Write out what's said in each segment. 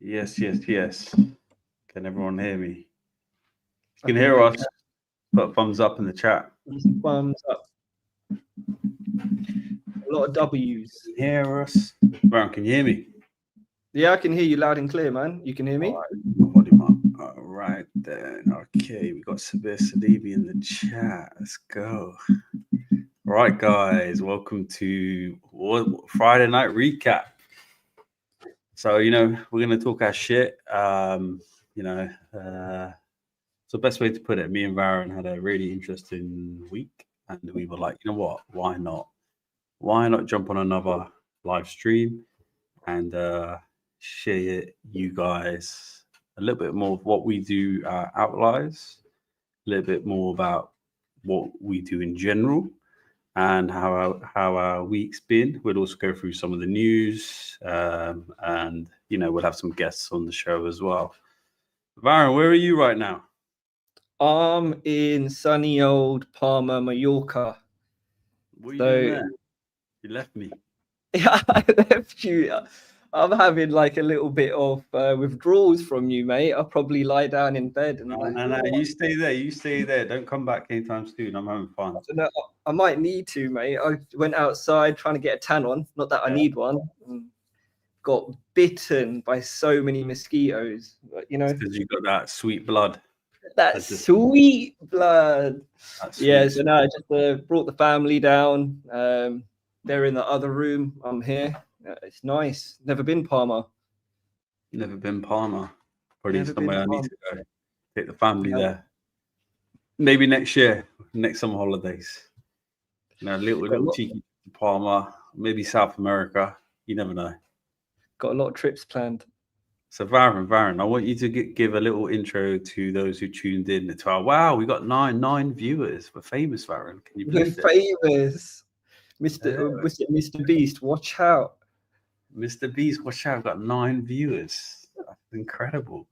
Yes, yes, yes. Can everyone hear me? You I can think hear you us. Put a thumbs up in the chat. can thumbs up. A lot of W's. Hear us. Baron, can you hear me? Yeah, I can hear you loud and clear, man. You can hear me? All right, volume up. All right, then. Okay, we got Sabir Sadibi in the chat. Let's go. All right, guys. Welcome to Friday Night Recap. So, we're going to talk our shit. So best way to put it, me and Baron had a really interesting week. And we were like, you know what? Why not? Why not jump on another live stream and share you guys a little bit more of what we do Outliers, a little bit more about what we do in general, and how our week's been. We'll also go through some of the news, and we'll have some guests on the show as well. Baron, where are you right now? I'm in sunny old Palma, Mallorca. What are you doing there? You left me. Yeah, I left you. I'm having like a little bit of withdrawals from you, mate. I'll probably lie down in bed and No. You stay there. You stay there. Don't come back anytime soon. I'm having fun. I might need to, mate. I went outside trying to get a tan on. Not that I need one. Got bitten by so many mosquitoes. Because you got that sweet blood. Sweet blood. Yeah, so now I just brought the family down. They're in the other room. I'm here. It's nice. Never been Palma. Never been Palma. Probably somewhere I need to go. Take the family there. Maybe next year, next summer holidays. Little cheeky Palma, maybe South America. You never know. Got a lot of trips planned. So Varun, I want you to give a little intro to those who tuned in to our. Wow, we got nine viewers. We're famous, Varun. Can you believe it? Famous, Mr. Beast. Watch out, Mr. Beast. Watch out! We've got 9 viewers. That's incredible.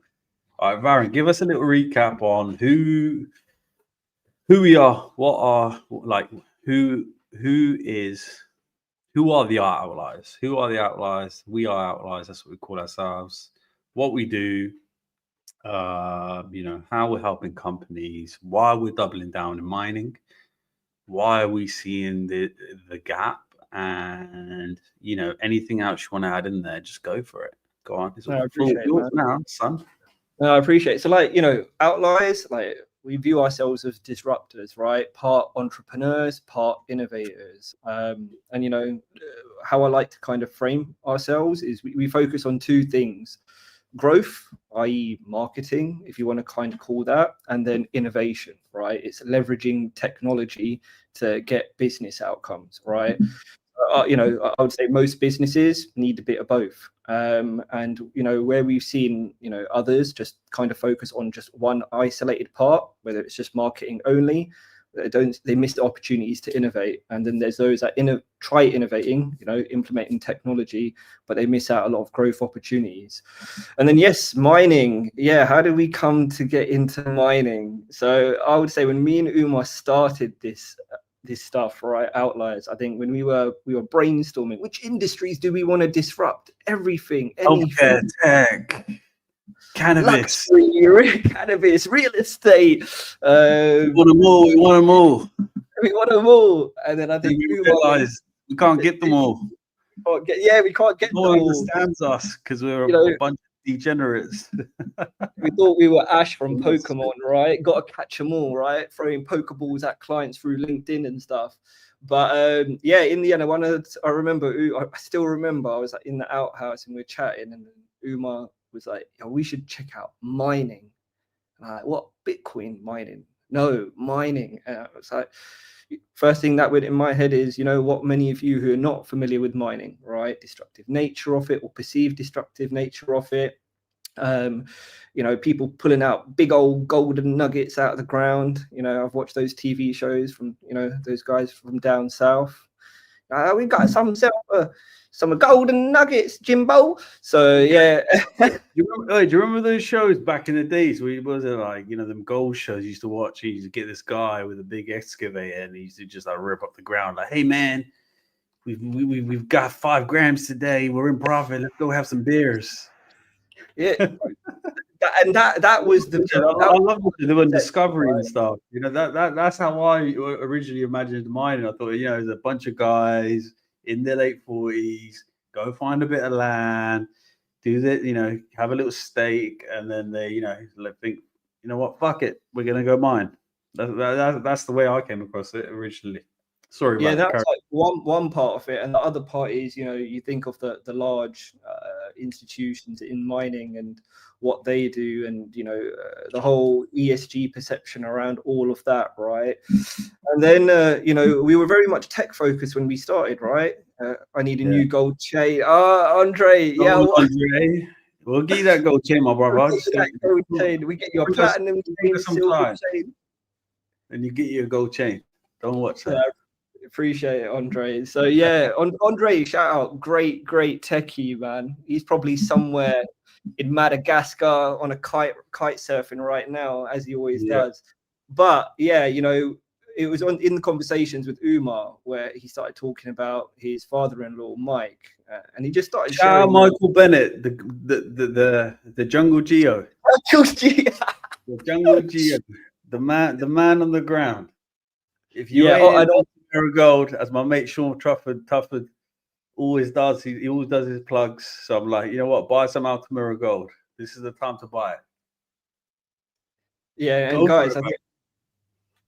All right, Varun, give us a little recap on who we are, what are who are the Outliers? Who are the Outliers? We are Outliers. That's what we call ourselves. What we do, how we're helping companies, why we're doubling down in mining, why are we seeing the gap, and anything else you want to add in there, just go for it. Go on. I appreciate it, now, son. I appreciate it. So, Outliers, we view ourselves as disruptors, right? Part entrepreneurs, part innovators. And how I like to kind of frame ourselves is we focus on 2 things: growth, i.e. marketing, if you want to kind of call that, and then innovation, right? It's leveraging technology to get business outcomes, right? I would say most businesses need a bit of both. And where we've seen, others just kind of focus on just one isolated part, whether it's just marketing only, they miss the opportunities to innovate. And then there's those that try innovating, implementing technology, but they miss out a lot of growth opportunities. And then yes, mining. Yeah, how did we come to get into mining? So I would say when me and Umar started this stuff, right, Outliers, I think when we were brainstorming which industries do we want to disrupt, anything, tech, cannabis, luxury, cannabis, real estate, we want them all, and then I think we realized we can't get them all. We can't get no them one all. understands us because we're a bunch of degenerates. We thought we were Ash from Pokemon, right? Got to catch them all, right? Throwing Pokeballs at clients through LinkedIn and stuff. But in the end, I still remember I was in the outhouse and we were chatting, and Umar was like, we should check out mining. And I'm like, what? Bitcoin mining? No, mining. And I was like, first thing that went in my head is, what many of you who are not familiar with mining, right? Destructive nature of it, or perceived destructive nature of it. People pulling out big old golden nuggets out of the ground. I've watched those TV shows from, those guys from down south. We got some golden nuggets, Jimbo. So yeah. Do you remember those shows back in the days where it was them gold shows you used to watch? You used to get this guy with a big excavator and he used to just rip up the ground hey man, we've got 5 grams today, we're in profit, let's go have some beers. Yeah, that was the. I love doing discovery and stuff. You know, that's how I originally imagined mining. I thought, you know, there's a bunch of guys in their late 40s, go find a bit of land, do that, you know, have a little stake, and then they, you know, think, you know what, fuck it, we're gonna go mine. That's the way I came across it originally. Sorry about that's like one part of it, and the other part is, you know, you think of the large institutions in mining and what they do, and you know, the whole ESG perception around all of that, right? And then you know, we were very much tech focused when we started, right? I need a new gold chain. Andre, Andre, we'll give you that gold chain, my brother. Gold chain. We get you a platinum chain, silver chain, and you get you a gold chain. Don't watch that. Appreciate it, Andre. So yeah, Andre, shout out, great techie, man. He's probably somewhere in Madagascar on a kite surfing right now, as he always does. But yeah, you know, it was in the conversations with Umar where he started talking about his father-in-law Mike, and he just started sharing. Michael Bennett, the Jungle Geo. The Jungle Geo, the man on the ground. If you Gold, as my mate Sean Tufford always does, he always does his plugs. So I'm like, you know what, buy some Altamira Gold. This is the time to buy it. Yeah, and guys,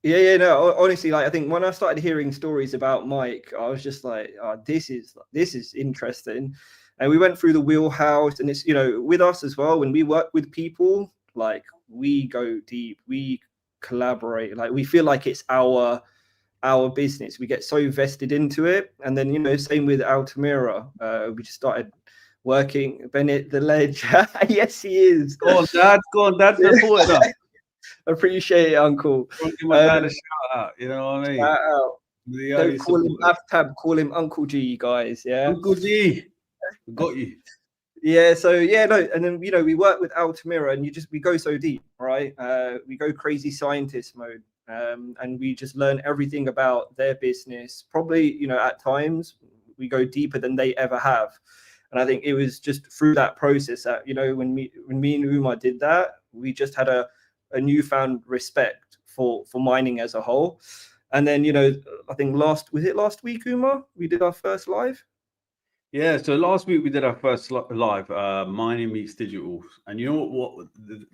no, honestly, like I think when I started hearing stories about Mike, I was just like, oh, this is interesting. And we went through the wheelhouse, and it's, you know, with us as well, when we work with people, like we go deep, we collaborate, like we feel like it's our business. We get so vested into it. And then, you know, same with Altamira. We just started working. Bennett, the ledge. Yes, he is. Go on, Dad. Support us. Appreciate it, Uncle. Give my dad a shout out. You know what I mean? Shout out. Don't call him Aftab, call him Uncle G, guys. Yeah. Uncle G. We got you. Yeah, so yeah, no, and then, you know, we work with Altamira, and we go so deep, right? We go crazy scientist mode. And we just learn everything about their business. Probably, you know, at times we go deeper than they ever have. And I think it was just through that process that, you know, when me and Umar did that, we just had a newfound respect for mining as a whole. And then, you know, I think last week, Umar, we did our first live? Yeah, so last week we did our first live, Mining Meets Digital. And you know what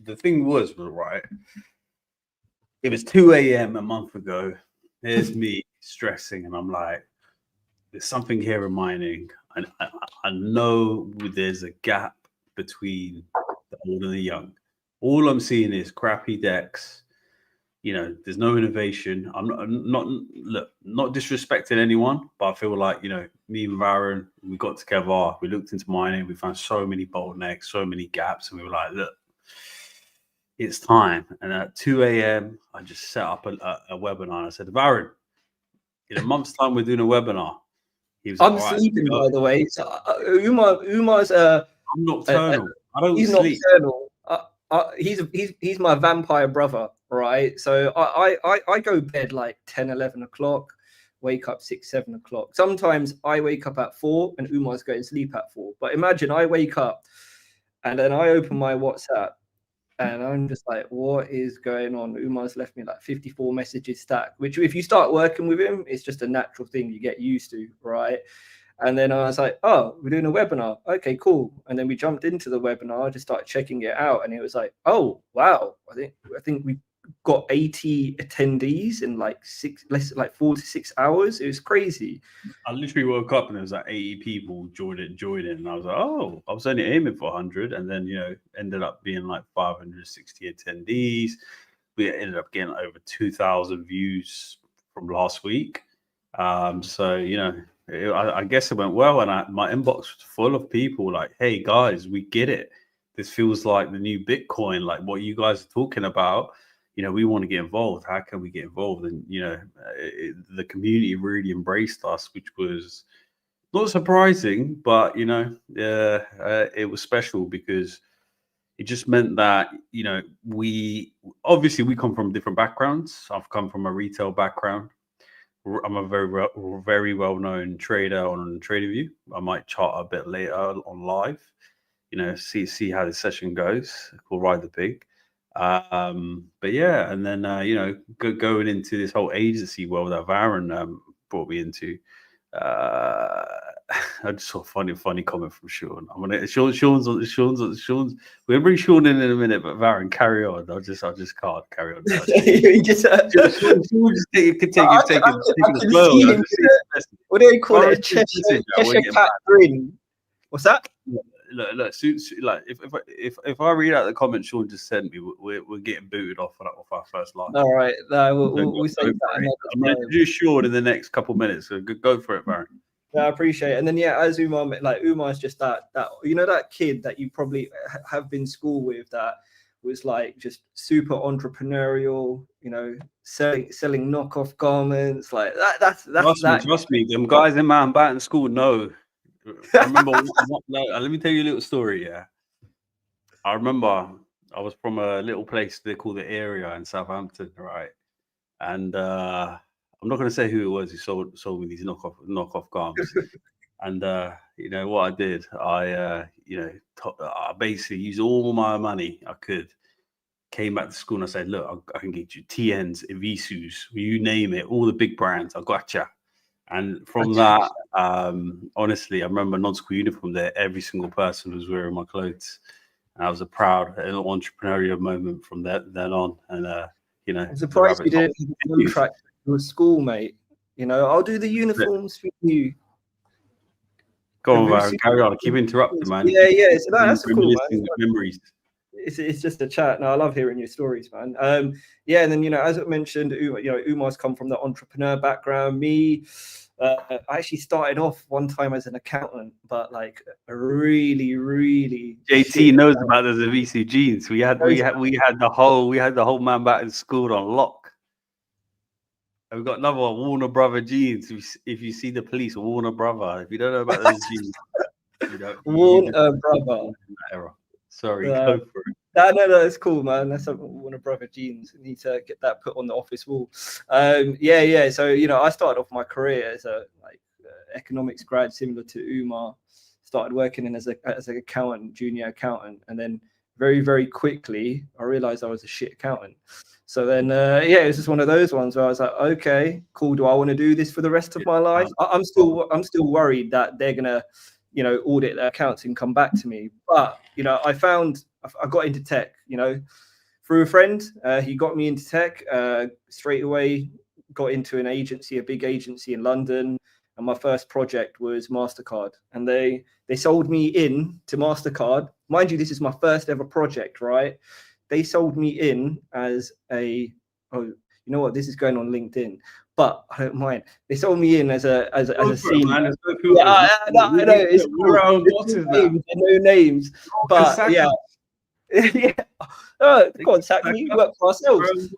the thing was, right? It was 2 a.m. a month ago. There's me stressing, and I'm like, there's something here in mining. I know there's a gap between the old and the young. All I'm seeing is crappy decks. You know, there's no innovation. I'm not disrespecting anyone, but I feel like, you know, me and Varun, we got together, we looked into mining, we found so many bottlenecks, so many gaps, and we were like, look, it's time. And at 2 a.m., I just set up a webinar. And I said, Varun, in a month's time, we're doing a webinar. He was I'm like, sleeping, by the way. So, Umar's I'm nocturnal. I don't sleep. Nocturnal. He's my vampire brother, right? So I go bed like 10, 11 o'clock, wake up 6, 7 o'clock. Sometimes I wake up at 4 and Umar's going to sleep at 4. But imagine I wake up and then I open my WhatsApp, and I'm just like, what is going on? Umar's left me like 54 messages stacked, which if you start working with him, it's just a natural thing you get used to, right? And then I was like, oh, we're doing a webinar. Okay, cool. And then we jumped into the webinar, just started checking it out. And it was like, oh, wow. I think we got 80 attendees in like 4 to 6 hours. It was crazy. I literally woke up and there was like 80 people joining. And I was like, oh, I was only aiming for 100. And then, you know, ended up being like 560 attendees. We ended up getting over 2,000 views from last week. So, you know, I guess it went well. And my inbox was full of people like, hey, guys, we get it. This feels like the new Bitcoin, like what you guys are talking about. You know, we want to get involved. How can we get involved? And, you know, the community really embraced us, which was not surprising, but, you know, it was special because it just meant that, you know, we come from different backgrounds. I've come from a retail background. I'm a very well-known trader on TradingView. I might chart a bit later on live. see how the session goes. We'll ride the pig. But yeah, and then going into this whole agency world that Varen brought me into. I just saw a funny comment from Sean. Sean's. We're gonna bring Sean in a minute, but Varen, carry on. I just can't carry on. You just, Sean just take it slow. What do they call it? A Cheshire cat grin. What's that? Look, like if I read out the comment Sean just sent me, we're getting booted off our first line. All right, we'll say that. I'm going to introduce Sean in the next couple minutes, so go for it, Baron. Yeah, I appreciate it. And then as Umar, Umar's just that that kid that you probably have been school with that was like just super entrepreneurial, selling knockoff garments like that. That's trust me, them guys in Mountbatten school know. I remember. Let me tell you a little story. Yeah, I remember I was from a little place they call the Area in Southampton, right? And I'm not going to say who it was who sold me these knockoff garments. And what I did, I basically used all my money I could. Came back to school and I said, look, I can get you TNs, Evisus, you name it, all the big brands. I gotcha. And from that, honestly, I remember non-school uniform there. Every single person was wearing my clothes. And I was a proud entrepreneurial moment from then on. And, I'm surprised you didn't have a contract with school, mate. I'll do the uniforms for you. Go on, Baron, carry on. Keep interrupting, man. Yeah. So that's cool, man. Memories. It's just a chat. No, I love hearing your stories, man. And then as I mentioned, Umar's come from the entrepreneur background. Me, I actually started off one time as an accountant, but like a really, really. JT knows about those VC jeans. We had the whole Mountbatten school on lock. And we've got another one, Warner Brother jeans. If you see the police, Warner Brother. If you don't know about those jeans, Warner Brother. Sorry, go for it. No, it's cool, man. That's Warner Brother jeans. I need to get that put on the office wall. So I started off my career as a economics grad, similar to Umar. Started working as an accountant, junior accountant, and then very, very quickly I realized I was a shit accountant. So then it was just one of those ones where I was like, okay, cool. Do I want to do this for the rest of my life? I'm still worried that they're gonna audit their accounts and come back to me. But, I got into tech, through a friend. He got me into tech straight away, got into a big agency in London. And my first project was MasterCard. And they sold me in to MasterCard. Mind you, this is my first ever project, right? They sold me in as this is going on LinkedIn. But I don't mind. They sold me in as a senior. I know it's no names, but yeah. Go on, sack me. We work for ourselves.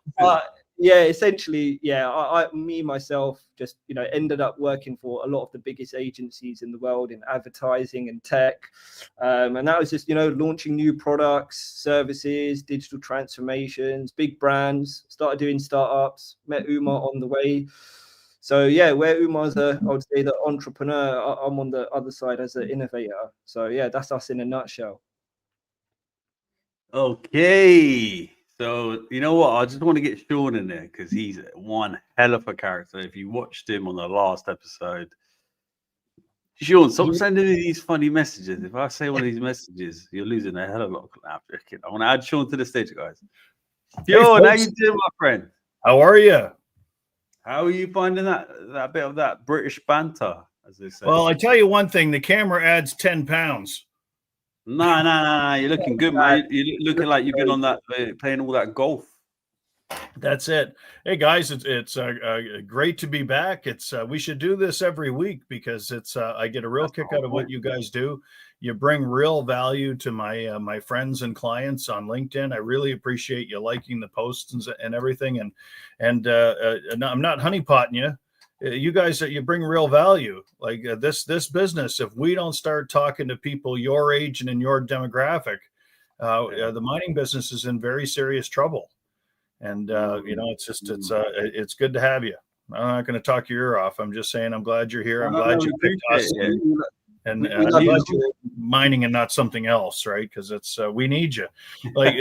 Essentially, I myself just ended up working for a lot of the biggest agencies in the world in advertising and tech, and that was just launching new products, services, digital transformations, big brands. Started doing startups. Met Umar on the way. So where Umar's I would say the entrepreneur, I'm on the other side as an innovator. So that's us in a nutshell. Okay. So, you know what? I just want to get Sean in there because he's one hell of a character. If you watched him on the last episode, Sean, stop sending me these funny messages. If I say one of these messages, you're losing a hell of a lot. I want to add Sean to the stage, guys. Sean, how you doing, my friend? How are you? How are you finding that bit of that British banter, as they say? Well, I tell you one thing, the camera adds 10 pounds. No. You're looking good, man. You're looking like you've been on that, playing all that golf. That's it. Hey, guys, it's great to be back. We should do this every week because I get a real kick out of what you guys do. You bring real value to my friends and clients on LinkedIn. I really appreciate you liking the posts and everything. And I'm not honeypotting you. You guys, you bring real value. Like this business, if we don't start talking to people your age and in your demographic, the mining business is in very serious trouble. And it's good to have you. I'm not going to talk your ear off. I'm just saying I'm glad you're here. I'm glad you picked us. And We love glad you. you're mining and not something else, right? Because it's we need you. Like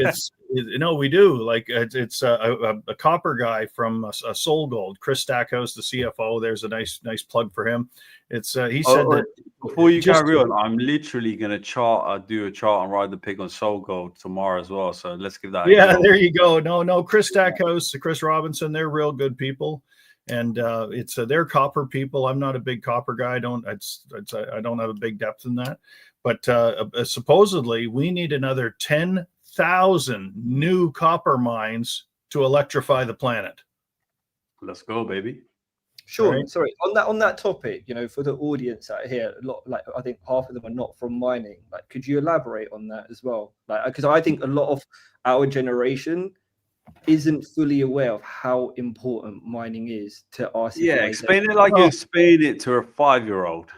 we do. Like it's a copper guy from Soul Gold, Chris Stackhouse, the CFO. There's a nice plug for him. It's he said that before you carry on, I'm literally gonna do a chart and ride the pig on Soul Gold tomorrow as well. So let's give that. Yeah, there you go. No, Chris Stackhouse, Chris Robinson, they're real good people. And it's they're copper people. I'm not a big copper guy. I don't have a big depth in that. But supposedly we need another 10,000 new copper mines to electrify the planet. Let's go, baby. Sure. Right. Sorry. On that topic, for the audience out here, a lot, like I think half of them are not from mining. Like, could you elaborate on that as well? Like, because I think a lot of our generation isn't fully aware of how important mining is to our civilization. Yeah, explain it like you explain it to a 5-year-old.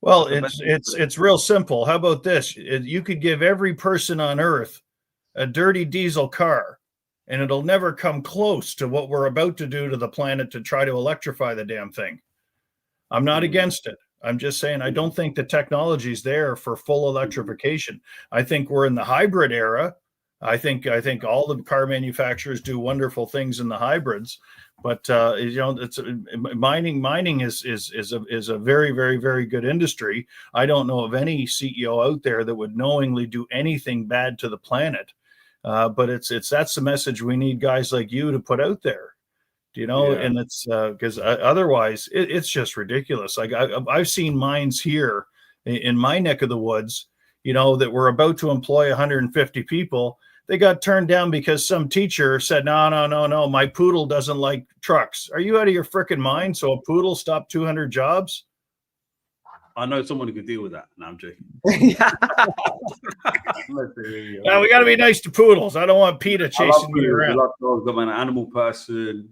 Well, it's real simple. How about this? You could give every person on Earth a dirty diesel car, and it'll never come close to what we're about to do to the planet to try to electrify the damn thing. I'm not against it. I'm just saying I don't think the technology's there for full electrification. I think we're in the hybrid era. I think all the car manufacturers do wonderful things in the hybrids, but it's mining is a very, very, very good industry. I don't know of any CEO out there that would knowingly do anything bad to the planet, but that's the message we need guys like you to put out there, and it's because otherwise it's just ridiculous. Like I've seen mines here in my neck of the woods, that were about to employ 150 people. They got turned down because some teacher said, no, my poodle doesn't like trucks. Are you out of your freaking mind? So a poodle stopped 200 jobs? I know someone who could deal with that. No, I'm joking. Now, we got to be nice to poodles. I don't want PETA chasing me around. I love dogs. I'm an animal person,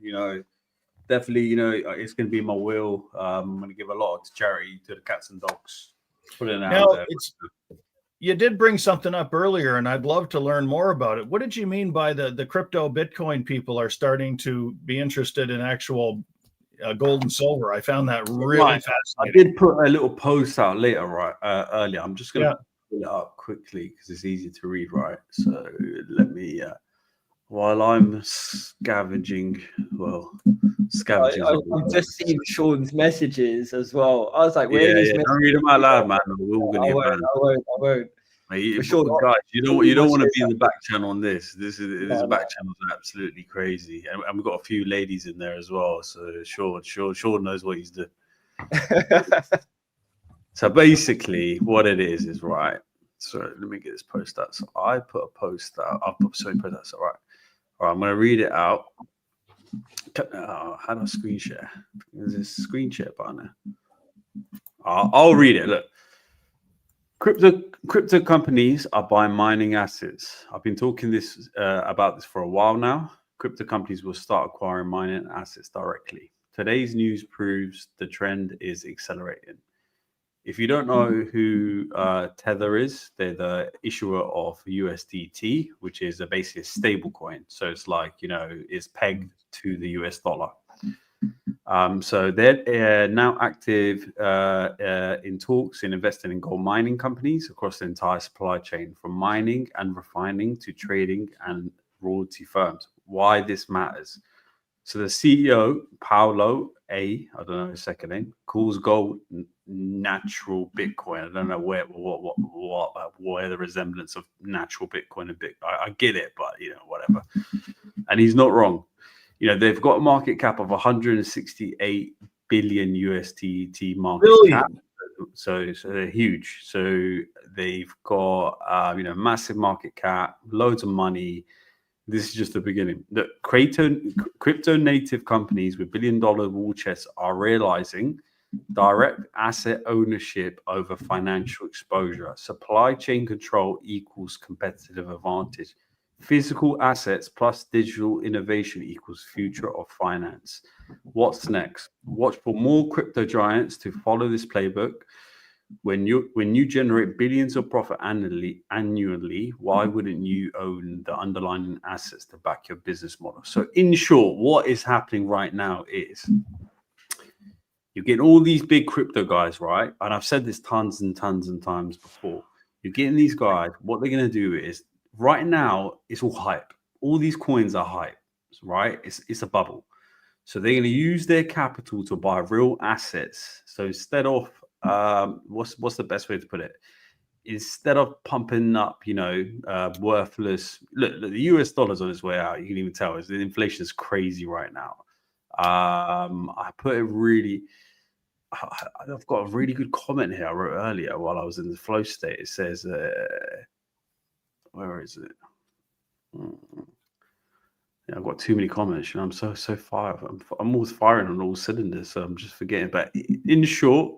definitely, it's going to be my will. I'm going to give a lot to charity to the cats and dogs. Put it out there. You did bring something up earlier, and I'd love to learn more about it. What did you mean by the crypto Bitcoin people are starting to be interested in actual gold and silver? I found that really fascinating. I did put a little post out earlier. I'm just going to pull it up quickly because it's easy to read, right? So let me, while I'm scavenging. I've just seen Sean's messages as well. I was like, where are these messages? Don't read them out loud, man. We're all going to get banned. I won't. For sure, guys, you don't want to be in the back channel on this. This back channel is absolutely crazy, and we've got a few ladies in there as well. So Sean knows what he's doing. So basically, what it is right. So let me get this post out. So I put a post out. Post out. So all right, I'm going to read it out. How do I screen share? There's a screen share button there. I'll read it. Look. Crypto companies are buying mining assets. I've been talking about this for a while now. Crypto companies will start acquiring mining assets directly. Today's news proves the trend is accelerating. If you don't know who Tether is, they're the issuer of USDT, which is basically a stable coin. So it's like, it's pegged to the US dollar. So they're now active in talks in investing in gold mining companies across the entire supply chain, from mining and refining to trading and royalty firms. Why this matters? So the CEO, Paolo I don't know his second name, calls gold natural Bitcoin. I don't know where the resemblance of natural Bitcoin and Bitcoin. I get it, but whatever. And he's not wrong. They've got a market cap of 168 billion USDT market cap. So they're huge. So they've got massive market cap, loads of money. This is just the beginning. The crypto native companies with billion-dollar war chests are realizing direct asset ownership over financial exposure. Supply chain control equals competitive advantage. Physical assets plus digital innovation equals future of finance. What's next? Watch for more crypto giants to follow this playbook. When you generate billions of profit annually, why wouldn't you own the underlying assets to back your business model? So in short, what is happening right now is You're getting all these big crypto guys, right? And I've said this tons and tons and times before. You're getting these guys. What they're going to do is right now it's all hype. All these coins are hype, right? It's a bubble. So they're going to use their capital to buy real assets. So instead of what's the best way to put it? Instead of pumping up, worthless. Look, the US dollar's on its way out. You can even tell the inflation is crazy right now. I put it really. I've got a really good comment here I wrote earlier while I was in the flow state. It says, where is it? Yeah, I've got too many comments. I'm so fired. I'm always firing on all cylinders, so I'm just forgetting. But in short,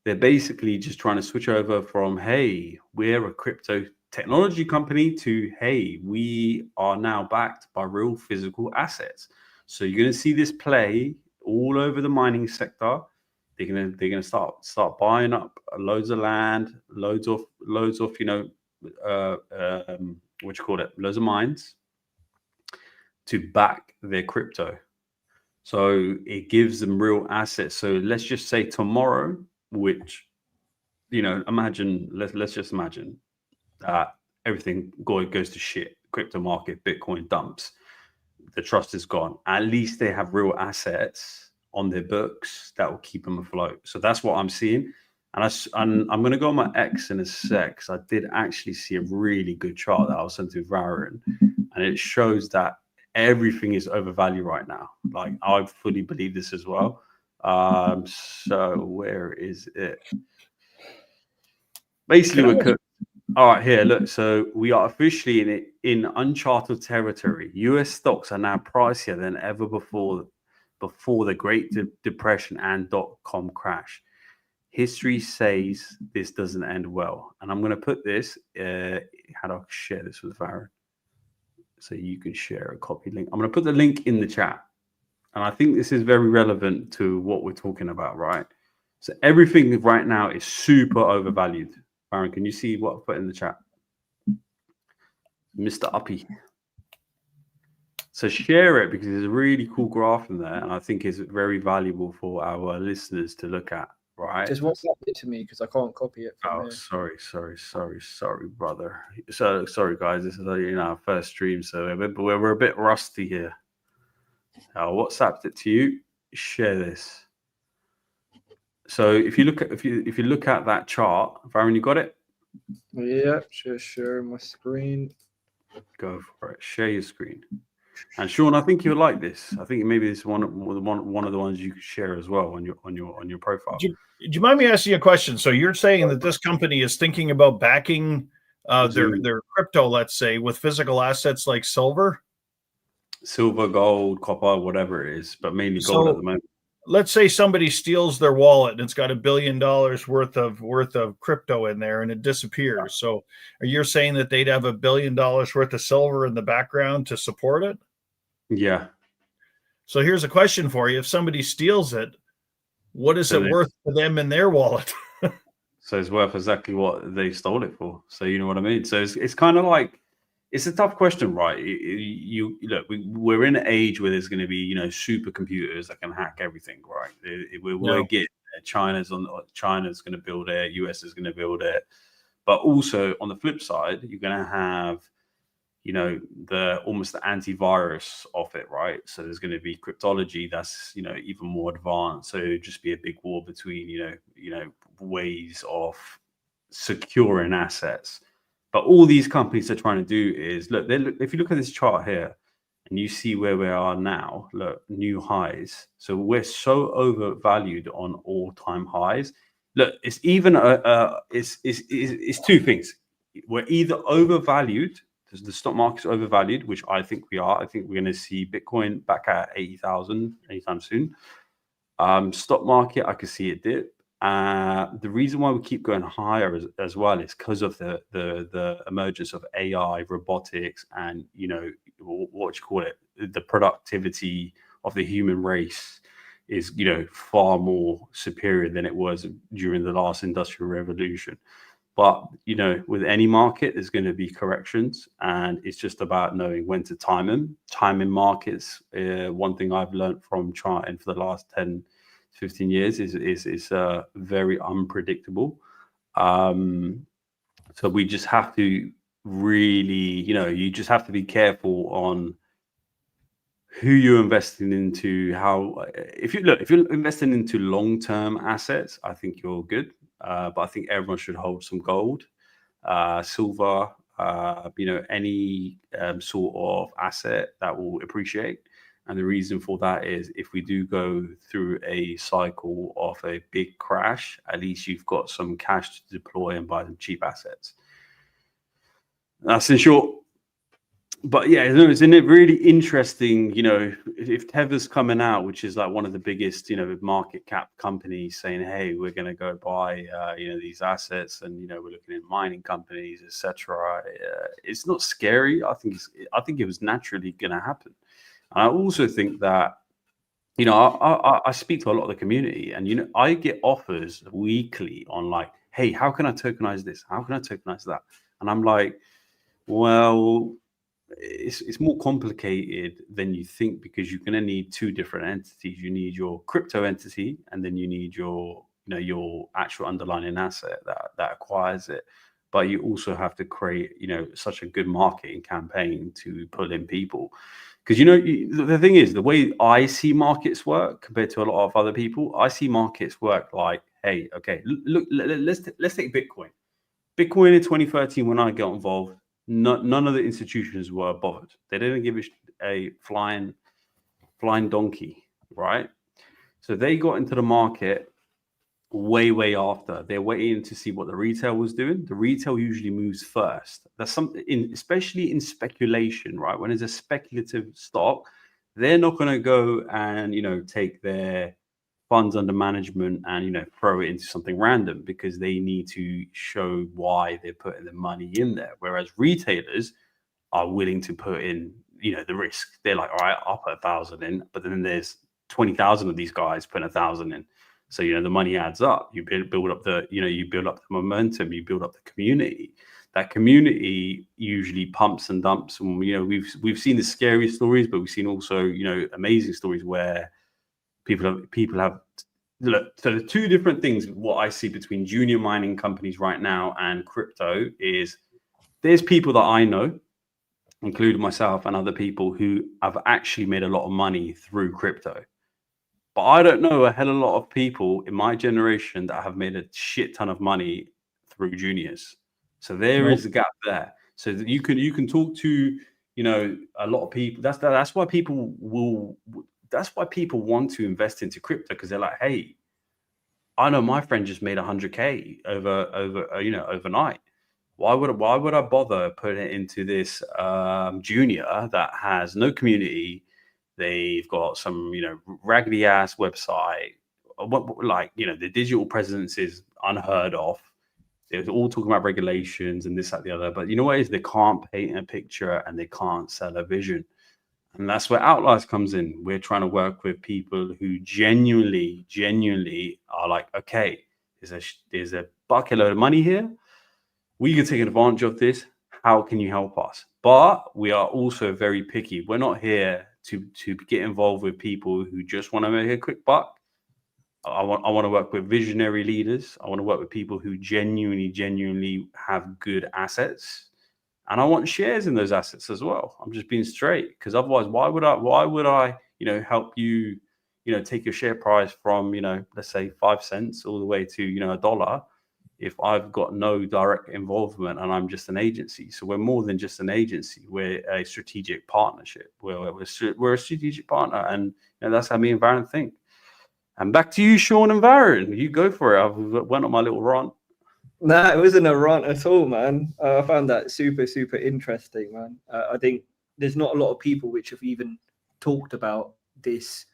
they're basically just trying to switch over from, hey, we're a crypto technology company to, hey, we are now backed by real physical assets. So you're going to see this play all over the mining sector. They're gonna start buying up loads of land, loads of loads of mines to back their crypto. So it gives them real assets. So let's just say tomorrow, which imagine let's just imagine that everything goes to shit. Crypto market, Bitcoin dumps, the trust is gone. At least they have real assets on their books that will keep them afloat. So that's what I'm seeing. And I'm going to go on my X in a sec, because I did actually see a really good chart that I was sent to Varun, and it shows that everything is overvalued right now. Like, I fully believe this as well. So where is it? Basically, we're all right here. Look, so we are officially in uncharted territory. US stocks are now pricier than ever before the Great Depression and .com crash. History says this doesn't end well. And I'm going to put this, how do I share this with Varun? So you can share a copy link. I'm going to put the link in the chat. And I think this is very relevant to what we're talking about, right? So everything right now is super overvalued. Varun, can you see what I put in the chat? Mr. Uppy. So share it, because there's a really cool graph in there, and I think it's very valuable for our listeners to look at, right? Just WhatsApp it to me, because I can't copy it from here. Sorry, brother. So sorry, guys. This is our first stream, so we're a bit rusty here. I WhatsApped it to you. Share this. So if you look at that chart, Varun, you got it? Yeah, share my screen. Go for it. Share your screen. And Sean, I think you'll like this. I think maybe this is one of the ones you could share as well on your profile. Do you mind me asking you a question? So you're saying that this company is thinking about backing their crypto, let's say, with physical assets like silver, gold, copper, whatever it is, but mainly gold at the moment. Let's say somebody steals their wallet and it's got $1 billion worth of crypto in there and it disappears. So are you saying that they'd have $1 billion worth of silver in the background to support it? Yeah. So here's a question for you. If somebody steals it, what is it worth to them in their wallet? So it's worth exactly what they stole it for. So you know what I mean? So it's kind of like, it's a tough question, right? You look, we're in an age where there's going to be, supercomputers that can hack everything, right? We're getting there. China's going to build it. US is going to build it. But also on the flip side, you're going to have, almost the antivirus of it, right? So there's going to be cryptology that's, even more advanced. So it'd just be a big war between, ways of securing assets. But all these companies are trying to do is look. If you look at this chart here, and you see where we are now, look, new highs. So we're so overvalued on all-time highs. Look, it's even it's two things. We're either overvalued, because the stock market's overvalued, which I think we are. I think we're going to see Bitcoin back at 80,000 anytime soon. Stock market, I could see it dip. The reason why we keep going higher as well is because of the emergence of AI, robotics, and the productivity of the human race is far more superior than it was during the last industrial revolution. But with any market, there's going to be corrections, and it's just about knowing when to time them. Timing markets, one thing I've learned from charting for the last 10 15 years is very unpredictable. So we just have to really, you just have to be careful on who you're investing into. If you're investing into long-term assets, I think you're good. But I think everyone should hold some gold, silver, any sort of asset that will appreciate. And the reason for that is if we do go through a cycle of a big crash, at least you've got some cash to deploy and buy some cheap assets. That's in short. But yeah, it's really interesting, if Tether's coming out, which is like one of the biggest, market cap companies, saying, hey, we're going to go buy, these assets, and, we're looking at mining companies, etc. It's not scary. I think it was naturally going to happen. And I also think that, I speak to a lot of the community, and, I get offers weekly on like, hey, how can I tokenize this? How can I tokenize that? And I'm like, well, it's more complicated than you think, because you're going to need two different entities. You need your crypto entity, and then you need your actual underlying asset that acquires it. But you also have to create such a good marketing campaign to pull in people, because the thing is, the way I see markets work compared to a lot of other people, I see markets work like, hey, okay, look, let's take Bitcoin in 2013. When I got involved, none of the institutions were bothered. They didn't give a flying donkey, right? So they got into the market way after. They're waiting to see what the retail was doing. The retail usually moves first. That's something, especially in speculation, right? When it's a speculative stock, they're not going to go and take their funds under management and throw it into something random, because they need to show why they're putting the money in there. Whereas retailers are willing to put in the risk. They're like, all right, I'll put 1,000 in, but then there's 20,000 of these guys putting 1,000 in, so the money adds up. You build up the you build up the momentum, you build up the community. That community usually pumps and dumps, and we've seen the scary stories, but we've seen also amazing stories where people have look. So the two different things what I see between junior mining companies right now and crypto is, there's people that I know, including myself and other people, who have actually made a lot of money through crypto. But I don't know a hell of a lot of people in my generation that have made a shit ton of money through juniors. So there is a gap there. So that you can talk to a lot of people. That's why people will. That's why people want to invest into crypto, because they're like, hey, I know my friend just made 100K over overnight. Why would I bother putting it into this junior that has no community? They've got some raggedy ass website. The digital presence is unheard of. They're all talking about regulations and this, that, the other. But you know what it is? They can't paint a picture and they can't sell a vision. And that's where Outliers comes in. We're trying to work with people who genuinely are like, okay, there's a bucket load of money here. We can take advantage of this. How can you help us? But we are also very picky. We're not here to get involved with people who just want to make a quick buck. I want to work with visionary leaders. I want to work with people who genuinely have good assets. And I want shares in those assets as well. I'm just being straight, because otherwise, why would I, help you, take your share price from, let's say 5 cents all the way to, $1, if I've got no direct involvement and I'm just an agency. So we're more than just an agency. We're a strategic partnership. We're a strategic partner, and that's how me and Varun think. And back to you, Sean and Varun. You go for it. I went on my little rant. Nah, it wasn't a rant at all, man. I found that super interesting, man. I think there's not a lot of people which have even talked about this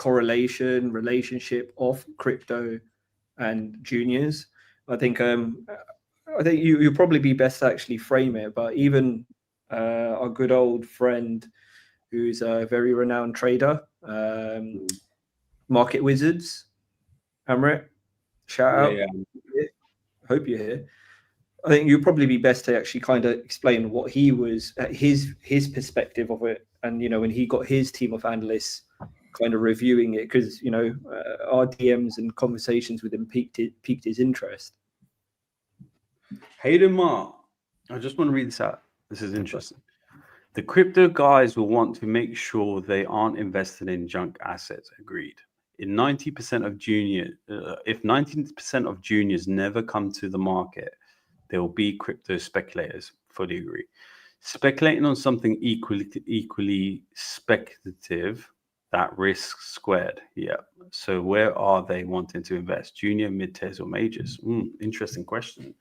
relationship of crypto and juniors. I think you'll probably be best to actually frame it. But even our good old friend, who's a very renowned trader, Market Wizards, Amrit, shout out. Yeah. Hope you're here. I think you'll probably be best to actually kind of explain what he was his perspective of it, and when he got his team of analysts kind of reviewing it because our DMs and conversations with him piqued his interest. Hayden Mark, I just want to read this out. This is interesting. The crypto guys will want to make sure they aren't invested in junk assets. Agreed. In 90% of if 90% of juniors never come to the market, there will be crypto speculators. Fully agree. Speculating on something equally speculative, that risk squared. Yeah. So where are they wanting to invest? Junior, mid-tiers, or majors? Interesting question.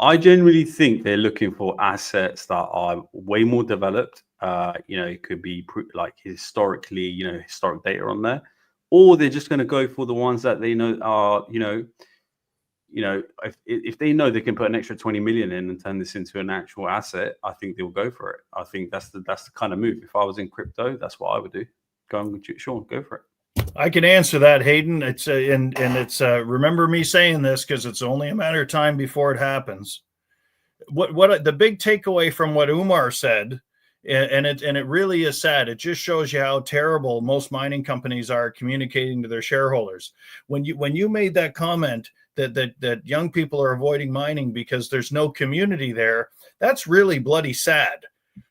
I generally think they're looking for assets that are way more developed. It could be like historically, historic data on there, or they're just going to go for the ones that they know are, if they know they can put an extra 20 million in and turn this into an actual asset, I think they'll go for it. I think that's the kind of move. If I was in crypto, that's what I would do. Go on with Sean, go for it. I can answer that, Hayden. It's remember me saying this because it's only a matter of time before it happens. What the big takeaway from what Umar said, and it really is sad. It just shows you how terrible most mining companies are communicating to their shareholders. When you made that comment that young people are avoiding mining because there's no community there, that's really bloody sad.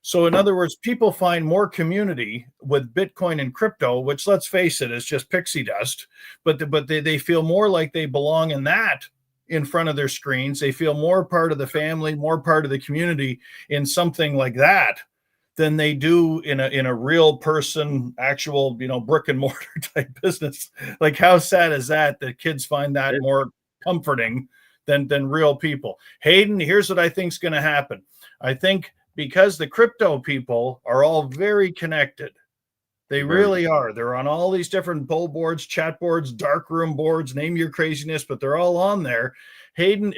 So in other words, people find more community with Bitcoin and crypto, which, let's face it, is just pixie dust, but they feel more like they belong in that in front of their screens. They feel more part of the family, more part of the community in something like that than they do in a real person, actual, brick and mortar type business. Like, how sad is that kids find that more comforting than real people? Hayden, here's what I think is going to happen. I think because the crypto people are all very connected. They really are. They're on all these different bull boards, chat boards, dark room boards, name your craziness, but they're all on there. Hayden,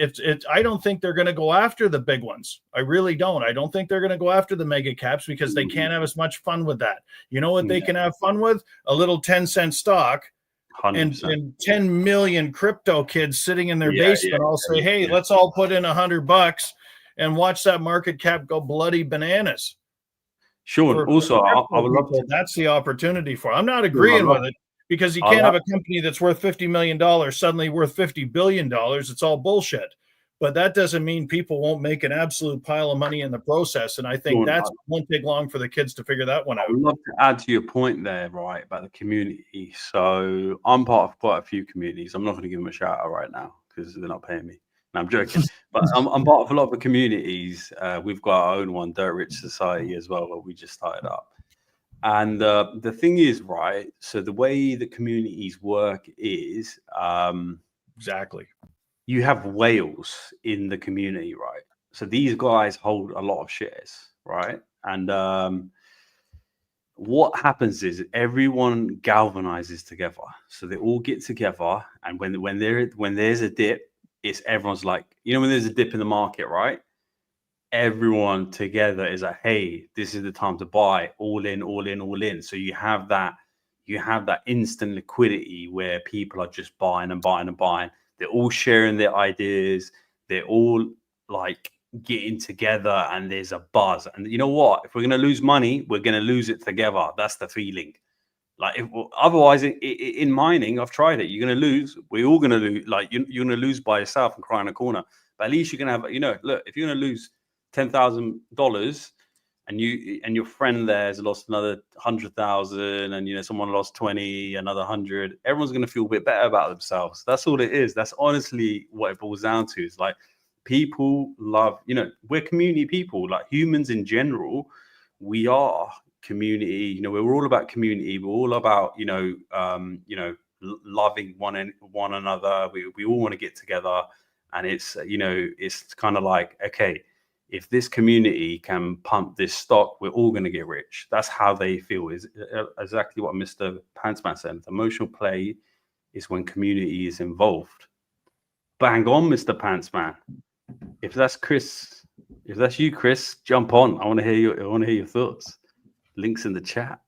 I don't think they're going to go after the big ones. I really don't. I don't think they're going to go after the mega caps because they can't have as much fun with that. You know what they can have fun with? A little 10-cent stock 100%. and 10 million crypto kids sitting in their basement all say, hey, let's all put in $100 and watch that market cap go bloody bananas. Sure. Also, I would love to. That's the opportunity for. I'm not agreeing with it because you can't have a company that's worth $50 million suddenly worth $50 billion. It's all bullshit. But that doesn't mean people won't make an absolute pile of money in the process. And I think that won't take long for the kids to figure that one out. I would love to add to your point there, right, about the community. So I'm part of quite a few communities. I'm not going to give them a shout out right now because they're not paying me. No, I'm joking. But I'm part of a lot of the communities. We've got our own one, Dirt Rich Society, as well, where we just started up. And the thing is, right, so the way the communities work is exactly. You have whales in the community, right? So these guys hold a lot of shares, right? And what happens is everyone galvanizes together. So they all get together, and when there's a dip, it's everyone's like, when there's a dip in the market, right? Everyone together is like, hey, this is the time to buy, all in, all in, all in. So you have that instant liquidity where people are just buying and buying and buying. They're all sharing their ideas. They're all like getting together, and there's a buzz. And you know what? If we're going to lose money, we're going to lose it together. That's the feeling. Like, otherwise, in mining, I've tried it. You're going to lose. We're all going to lose. Like, you're going to lose by yourself and cry in a corner. But at least you're going to have, look, if you're going to lose $10,000 and your friend there has lost another 100,000, and someone lost 20, another 100, everyone's going to feel a bit better about themselves. That's all it is. That's honestly what it boils down to. It's like people love, we're community people, like humans in general. We are community. We're all about community. We're all about loving one another. We all want to get together, and it's it's kind of like, okay, if this community can pump this stock, we're all going to get rich. That's how they feel. Is exactly what Mr. Pantsman said. Emotional play is when community is involved. Bang on, Mr. Pantsman. If that's Chris, if that's you, Chris, jump on. I want to hear your thoughts. Links in the chat,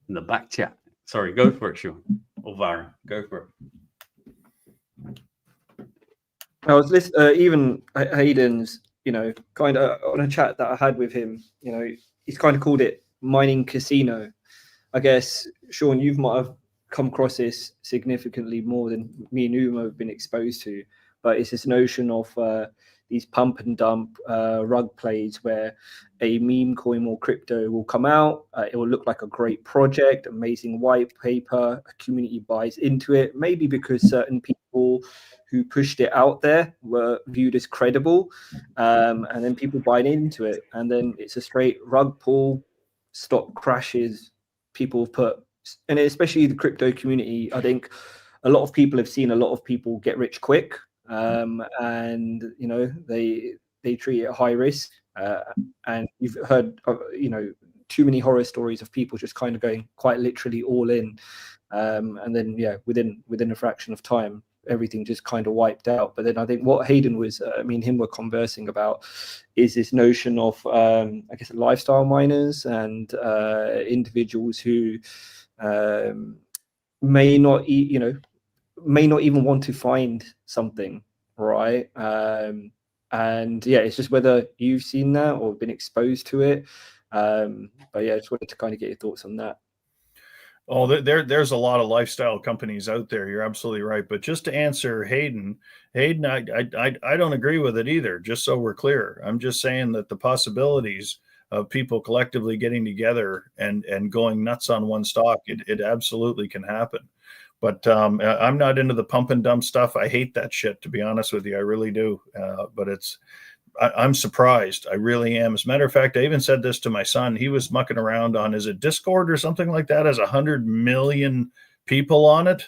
in the back chat. Sorry, go for it, Sean. Or Varun, go for it. I was listening, even Hayden's, kind of on a chat that I had with him, he's kind of called it mining casino. I guess, Sean, you might have come across this significantly more than me and Uma have been exposed to, but it's this notion of these pump and dump rug plays where a meme coin or crypto will come out. It will look like a great project, amazing white paper, a community buys into it, maybe because certain people who pushed it out there were viewed as credible, and then people buy into it, and then it's a straight rug pull, stock crashes, people put, and especially the crypto community, I think a lot of people have seen a lot of people get rich quick, and you know they treat it high risk, and you've heard you know too many horror stories of people just kind of going quite literally all in, and then within a fraction of time everything just kind of wiped out. But then I think what Hayden was, me and him were conversing about, is this notion of I guess lifestyle miners and individuals who may not even want to find something, right? And yeah, it's just whether you've seen that or been exposed to it. But yeah, I just wanted to kind of get your thoughts on that. Oh, there's a lot of lifestyle companies out there. You're absolutely right. But just to answer Hayden, I don't agree with it either. Just so we're clear, I'm just saying that the possibilities of people collectively getting together and going nuts on one stock, it absolutely can happen. But I'm not into the pump and dump stuff. I hate that shit, to be honest with you. I really do. But I'm surprised. I really am. As a matter of fact, I even said this to my son. He was mucking around on, is it Discord or something like that? Has 100 million people on it?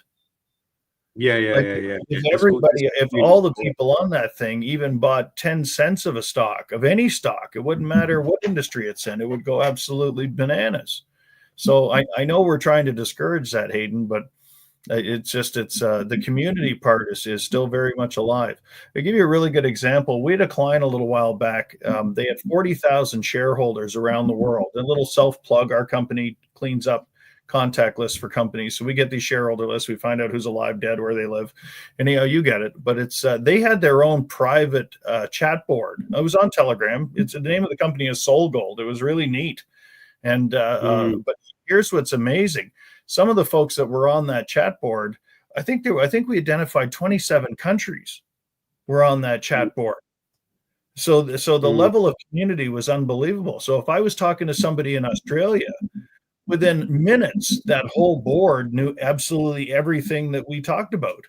Yeah. If all the people on that thing even bought 10 cents of a stock, of any stock, it wouldn't matter what industry it's in, it would go absolutely bananas. So I know we're trying to discourage that, Hayden, but it's the community part is still very much alive. I'll give you a really good example. We had a client a little while back. They had 40,000 shareholders around the world. A little self-plug, our company cleans up contact lists for companies. So we get these shareholder lists. We find out who's alive, dead, where they live. Anyhow, you get it. But it's they had their own private chat board. It was on Telegram. The name of the company is Soul Gold. It was really neat. And but here's what's amazing. Some of the folks that were on that chat board, I think we identified 27 countries were on that chat board. So the level of community was unbelievable. So if I was talking to somebody in Australia, within minutes, that whole board knew absolutely everything that we talked about.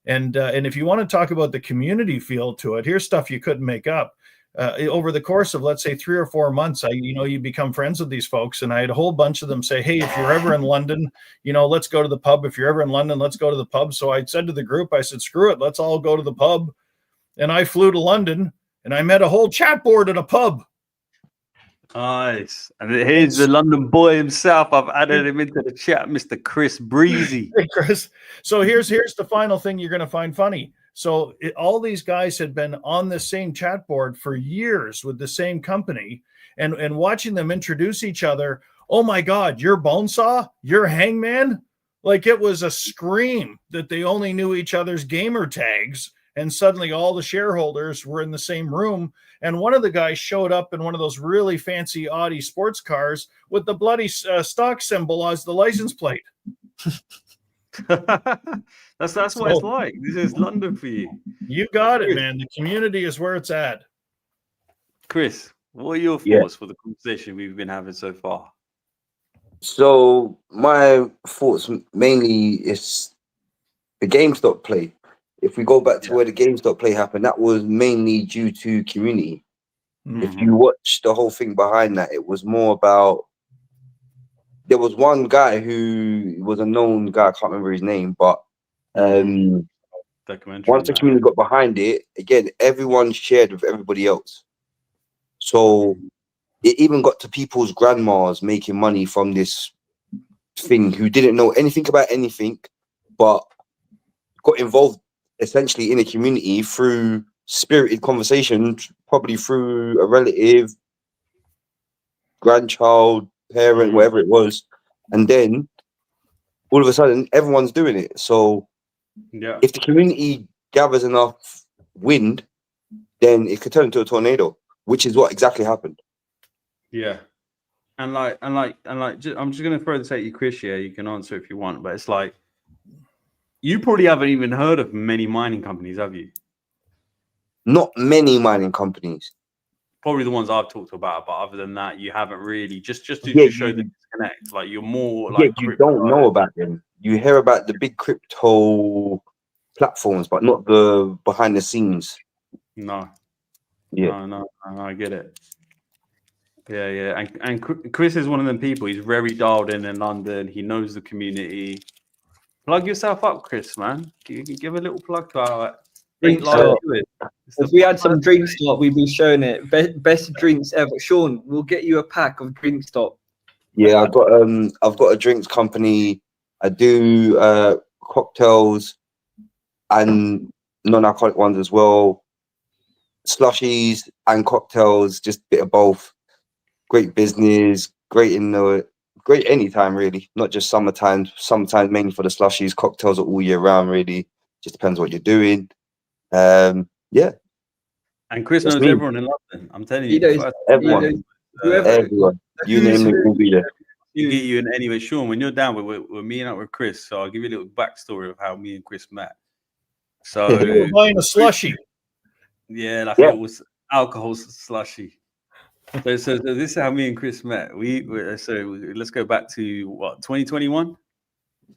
And if you want to talk about the community feel to it, here's stuff you couldn't make up. Over the course of, let's say, 3 or 4 months, you become friends with these folks. And I had a whole bunch of them say, hey, if you're ever in London, let's go to the pub. If you're ever in London, let's go to the pub. So I said to the group, I said, screw it, let's all go to the pub. And I flew to London and I met a whole chat board at a pub. Nice. And here's the London boy himself. I've added him into the chat, Mr. Chris Breezy. Hey, Chris. So here's the final thing you're going to find funny. So all these guys had been on the same chat board for years with the same company, and watching them introduce each other. Oh my God, you're Bonesaw, you're Hangman. Like it was a scream that they only knew each other's gamer tags. And suddenly all the shareholders were in the same room. And one of the guys showed up in one of those really fancy Audi sports cars with the bloody stock symbol as the license plate. That's what it's like. This is London for you. You got it, man. The community is where it's at. Chris, what are your thoughts for the conversation we've been having so far? So my thoughts mainly is the GameStop play. If we go back to where the GameStop play happened, that was mainly due to community. Mm-hmm. If you watch the whole thing behind that, it was more about, there was one guy who was a known guy, I can't remember his name, but once the community got behind it, again, everyone shared with everybody else. So it even got to people's grandmas making money from this thing who didn't know anything about anything, but got involved essentially in a community through spirited conversation, probably through a relative, grandchild, parent, whatever it was. And then all of a sudden, everyone's doing it. So if the community gathers enough wind, then it could turn into a tornado, which is what exactly happened. Yeah. And I'm just gonna throw this at you, Chris. Yeah, you can answer if you want, but it's like you probably haven't even heard of many mining companies, have you? Not many mining companies. Probably the ones I've talked about, but other than that, you haven't really just to Yeah, show the disconnect. Like you're more Yeah, like you crypto. don't know about them. You hear about the big crypto platforms, but not the behind the scenes. No, Yeah. no, I get it. Yeah. And Chris is one of them people. He's very dialed in London. He knows the community. Plug yourself up, Chris, man. Give a little plug to our Drink 8 live start. viewers. If we had some drink stop, we'd be showing it. Best drinks ever. Sean, we'll get you a pack of drink stop. Yeah, I've got a drinks company. I do cocktails and non-alcoholic ones as well. Slushies and cocktails, just a bit of both. Great business, great anytime really, not just summertime. Summertime mainly for the slushies. Cocktails are all year round really. Just depends what you're doing. Yeah. And Chris That's knows me. everyone in London. I'm telling He you. knows Everyone. Everyone. You name it, we'll be there. You get you in anyway, Sean. When you're down, we're meeting up with Chris. So I'll give you a little backstory of how me and Chris met. So You were buying a slushie. yeah, like a little alcohol slushy. So this is how me and Chris met. Let's go back to what 2021.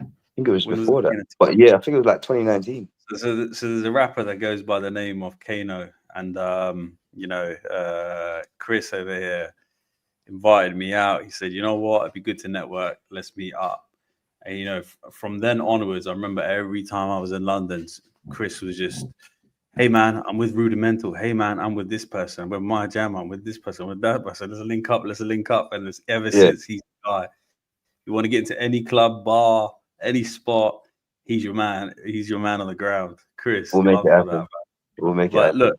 I think it was before that, but yeah, I think it was like 2019. So there's a rapper that goes by the name of Kano, and Chris over here invited me out. He said, "You know what? It'd be good to network. Let's meet up." And from then onwards, I remember every time I was in London, Chris was just, "Hey man, I'm with Rudimental. Hey man, I'm with this person. I'm with my jam. I'm with this person. I'm with that person. Let's link up. And ever since he's the guy. You want to get into any club, bar, any spot, he's your man. He's your man on the ground. Chris, We'll make it happen. We'll make it happen. Look,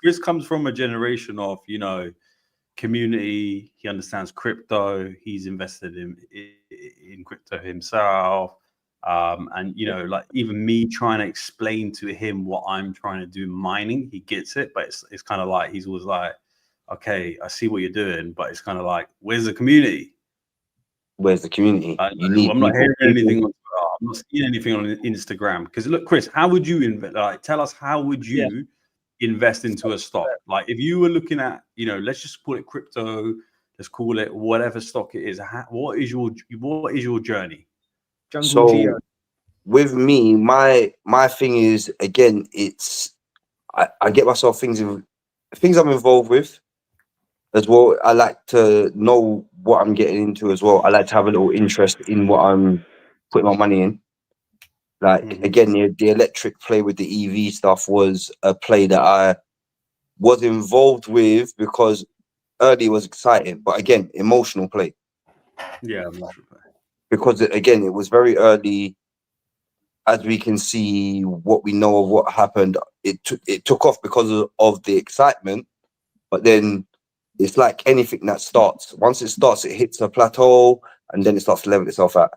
Chris comes from a generation of, community. He understands crypto. He's invested in crypto himself. And even me trying to explain to him what I'm trying to do mining, he gets it, but it's kind of like he's always like, okay, I see what you're doing, but it's kind of like, where's the community? Where's the community? I'm not hearing anything. I'm not seeing anything on Instagram. Because look, Chris, how would you invest? Tell us, how would you invest into a stock? Like if you were looking at, let's just call it crypto. Let's call it whatever stock it is. What is your journey? So with me, my thing is, again, it's I get myself things I'm involved with as well. I like to know what I'm getting into as well. I like to have a little interest in what I'm putting my money in. Like again, the electric play with the EV stuff was a play that I was involved with because early was exciting, but again, emotional play. Yeah, emotional play. Because again, it was very early. As we can see, what we know of what happened, it took off because of the excitement. But then it's like anything that starts. Once it starts, it hits a plateau, and then it starts to level itself out.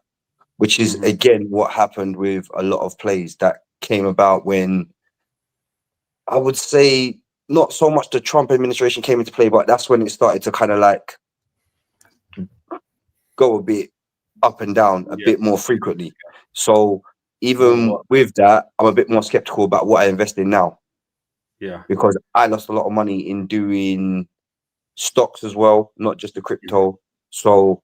Which is again what happened with a lot of plays that came about when I would say not so much the Trump administration came into play, but that's when it started to kind of like go a bit up and down a bit more frequently. So even with that, I'm a bit more skeptical about what I invest in now. Yeah. Because I lost a lot of money in doing stocks as well, not just the crypto. So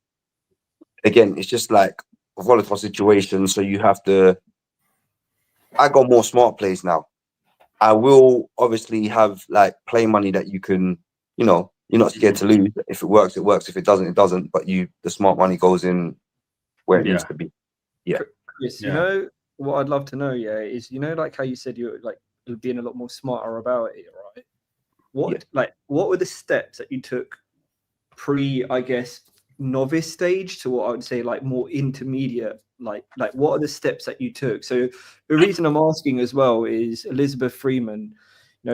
again, it's just like a volatile situation. So you have to, I got more smart plays now. I will obviously have like play money that you can, you're not scared to lose. If it works, it works. If it doesn't, it doesn't. But the smart money goes in where it needs to be. Yeah. Chris, what I'd love to know, is like how you said you're being a lot more smarter about it, right? What were the steps that you took I guess, novice stage to what I would say like more intermediate? Like what are the steps that you took? So the reason I'm asking as well is Elizabeth Freeman,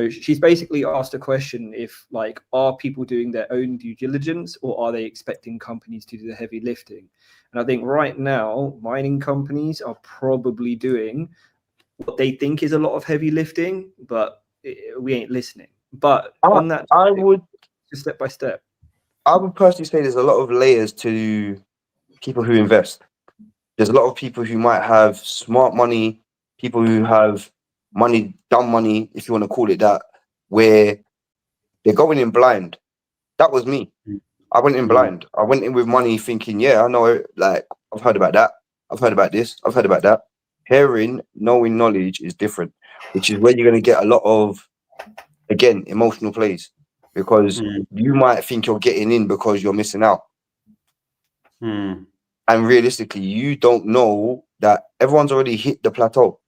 she's basically asked a question if are people doing their own due diligence or are they expecting companies to do the heavy lifting? And I think right now mining companies are probably doing what they think is a lot of heavy lifting, but we ain't listening. But on that, I would just step by step. I would personally say there's a lot of layers to people who invest. There's a lot of people who might have smart money, people who have money, dumb money, if you want to call it that, where they're going in blind. That was me. I went in blind. I went in with money thinking, yeah, I know it. Like, I've heard about that. I've heard about this. I've heard about that. Hearing, knowing knowledge is different, which is where you're going to get a lot of, again, emotional plays, because you might think you're getting in because you're missing out. And realistically, you don't know that everyone's already hit the plateau.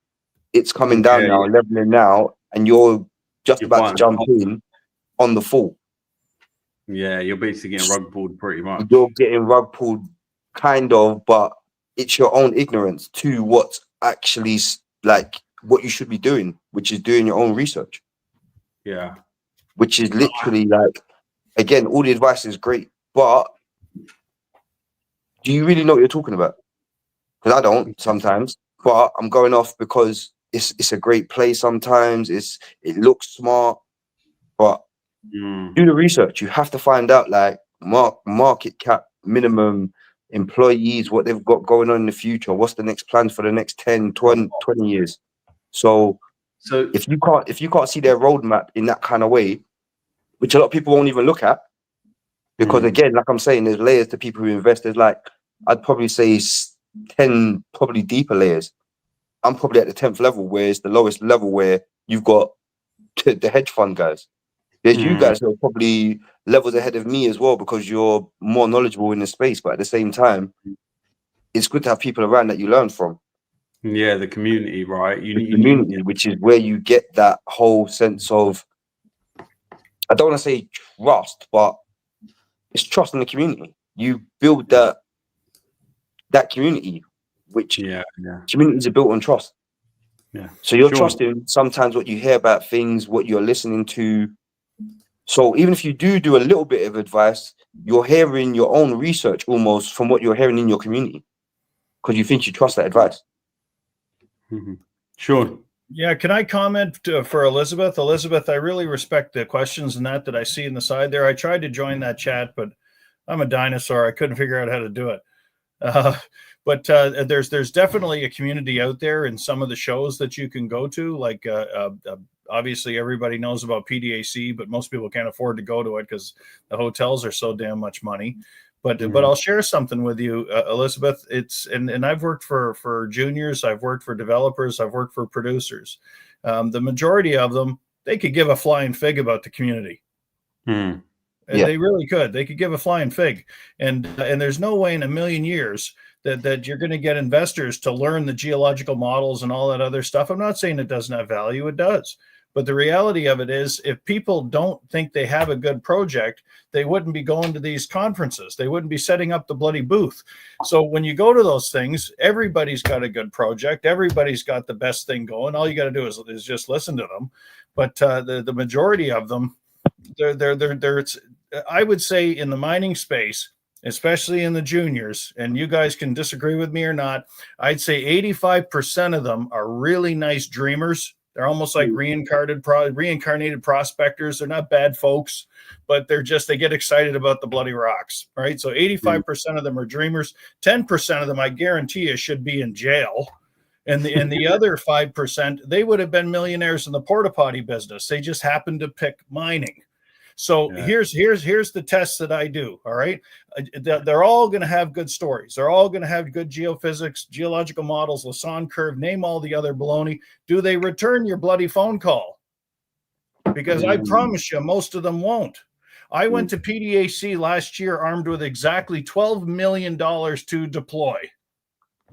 It's coming down now, leveling now, and you're just about to jump in on the fall. Yeah, you're basically getting rug pulled pretty much. You're getting rug pulled, kind of, but it's your own ignorance to what's actually like what you should be doing, which is doing your own research. Yeah. Which is literally like, again, all the advice is great, but do you really know what you're talking about? Because I don't sometimes, but I'm going off because it's a great play sometimes. It looks smart, but do the research. You have to find out like market cap, minimum employees, what they've got going on in the future, what's the next plans for the next 10, 20 years. So if you can't see their roadmap in that kind of way, which a lot of people won't even look at, because again, like I'm saying, there's layers to people who invest. There's like, I'd probably say 10 probably deeper layers. I'm probably at the 10th level, where it's the lowest level, where you've got the hedge fund guys. There's you guys who are probably levels ahead of me as well, because you're more knowledgeable in the space. But at the same time, it's good to have people around that you learn from. Yeah, the community, right? The community, which is where you get that whole sense of, I don't want to say trust, but it's trust in the community. You build that community, which communities are built on trust. Yeah. So you're trusting sometimes what you hear about things, what you're listening to. So even if you do a little bit of advice, you're hearing your own research almost from what you're hearing in your community, because you think you trust that advice. Sure. Yeah, can I comment for Elizabeth? Elizabeth, I really respect the questions and that I see in the side there. I tried to join that chat, but I'm a dinosaur. I couldn't figure out how to do it. But there's definitely a community out there in some of the shows that you can go to. Like obviously everybody knows about PDAC, but most people can't afford to go to it because the hotels are so damn much money. But I'll share something with you, Elizabeth. It's and I've worked for juniors, I've worked for developers, I've worked for producers. The majority of them, they could give a flying fig about the community. They really could. They could give a flying fig, and there's no way in a million years that you're going to get investors to learn the geological models and all that other stuff. I'm not saying it doesn't have value; it does. But the reality of it is, if people don't think they have a good project, they wouldn't be going to these conferences. They wouldn't be setting up the bloody booth. So when you go to those things, everybody's got a good project. Everybody's got the best thing going. All you got to do is just listen to them. But the majority of them, they're I would say in the mining space, especially in the juniors, and you guys can disagree with me or not, I'd say 85% of them are really nice dreamers. They're almost like reincarnated prospectors. They're not bad folks, but they get excited about the bloody rocks, right? So 85% of them are dreamers. 10% of them, I guarantee you, should be in jail. And the other 5%, they would have been millionaires in the porta potty business. They just happened to pick mining. So here's the test that I do. All right. They're all going to have good stories. They're all going to have good geophysics, geological models, Lassonde curve, name all the other baloney. Do they return your bloody phone call? Because I promise you, most of them won't. I went to PDAC last year armed with exactly $12 million to deploy.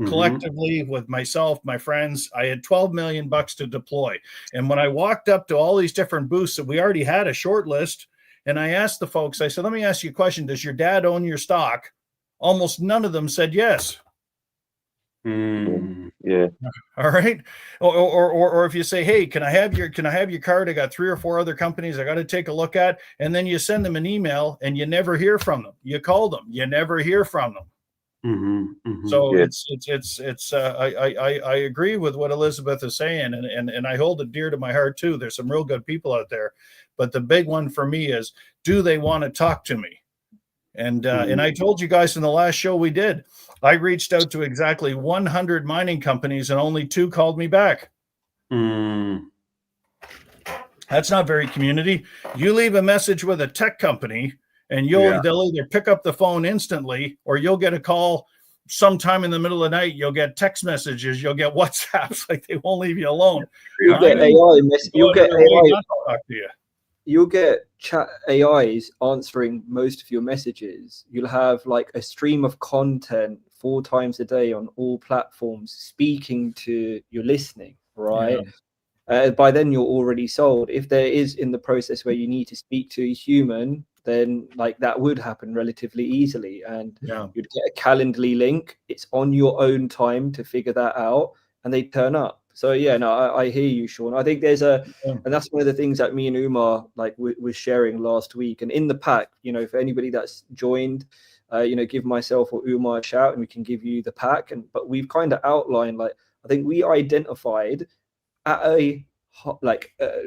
Collectively with myself, my friends, I had $12 million to deploy. And when I walked up to all these different booths that we already had a short list, and I asked the folks, I said, let me ask you a question. Does your dad own your stock? Almost none of them said yes. Yeah. All right. Or if you say, hey, can I have your card? I got 3 or 4 other companies I got to take a look at. And then you send them an email and you never hear from them. You call them, you never hear from them. So I agree with what Elizabeth is saying, and I hold it dear to my heart too. There's some real good people out there, but the big one for me is, do they want to talk to me? And I told you guys in the last show we did, I reached out to exactly 100 mining companies and only 2 called me back. That's not very community. You leave a message with a tech company and they'll either pick up the phone instantly, or you'll get a call sometime in the middle of the night. You'll get text messages, you'll get WhatsApps, like they won't leave you alone. You'll get you'll get chat AIs answering most of your messages. You'll have like a stream of content 4 times a day on all platforms speaking to your listening, right? By then you're already sold. If there is in the process where you need to speak to a human, then like that would happen relatively easily, and you'd get a Calendly link. It's on your own time to figure that out, and they turn up. So I hear you, Sean. I think there's and that's one of the things that me and Umar was sharing last week. And in the pack, for anybody that's joined, give myself or Umar a shout, and we can give you the pack. But we've kind of outlined, I think we identified at a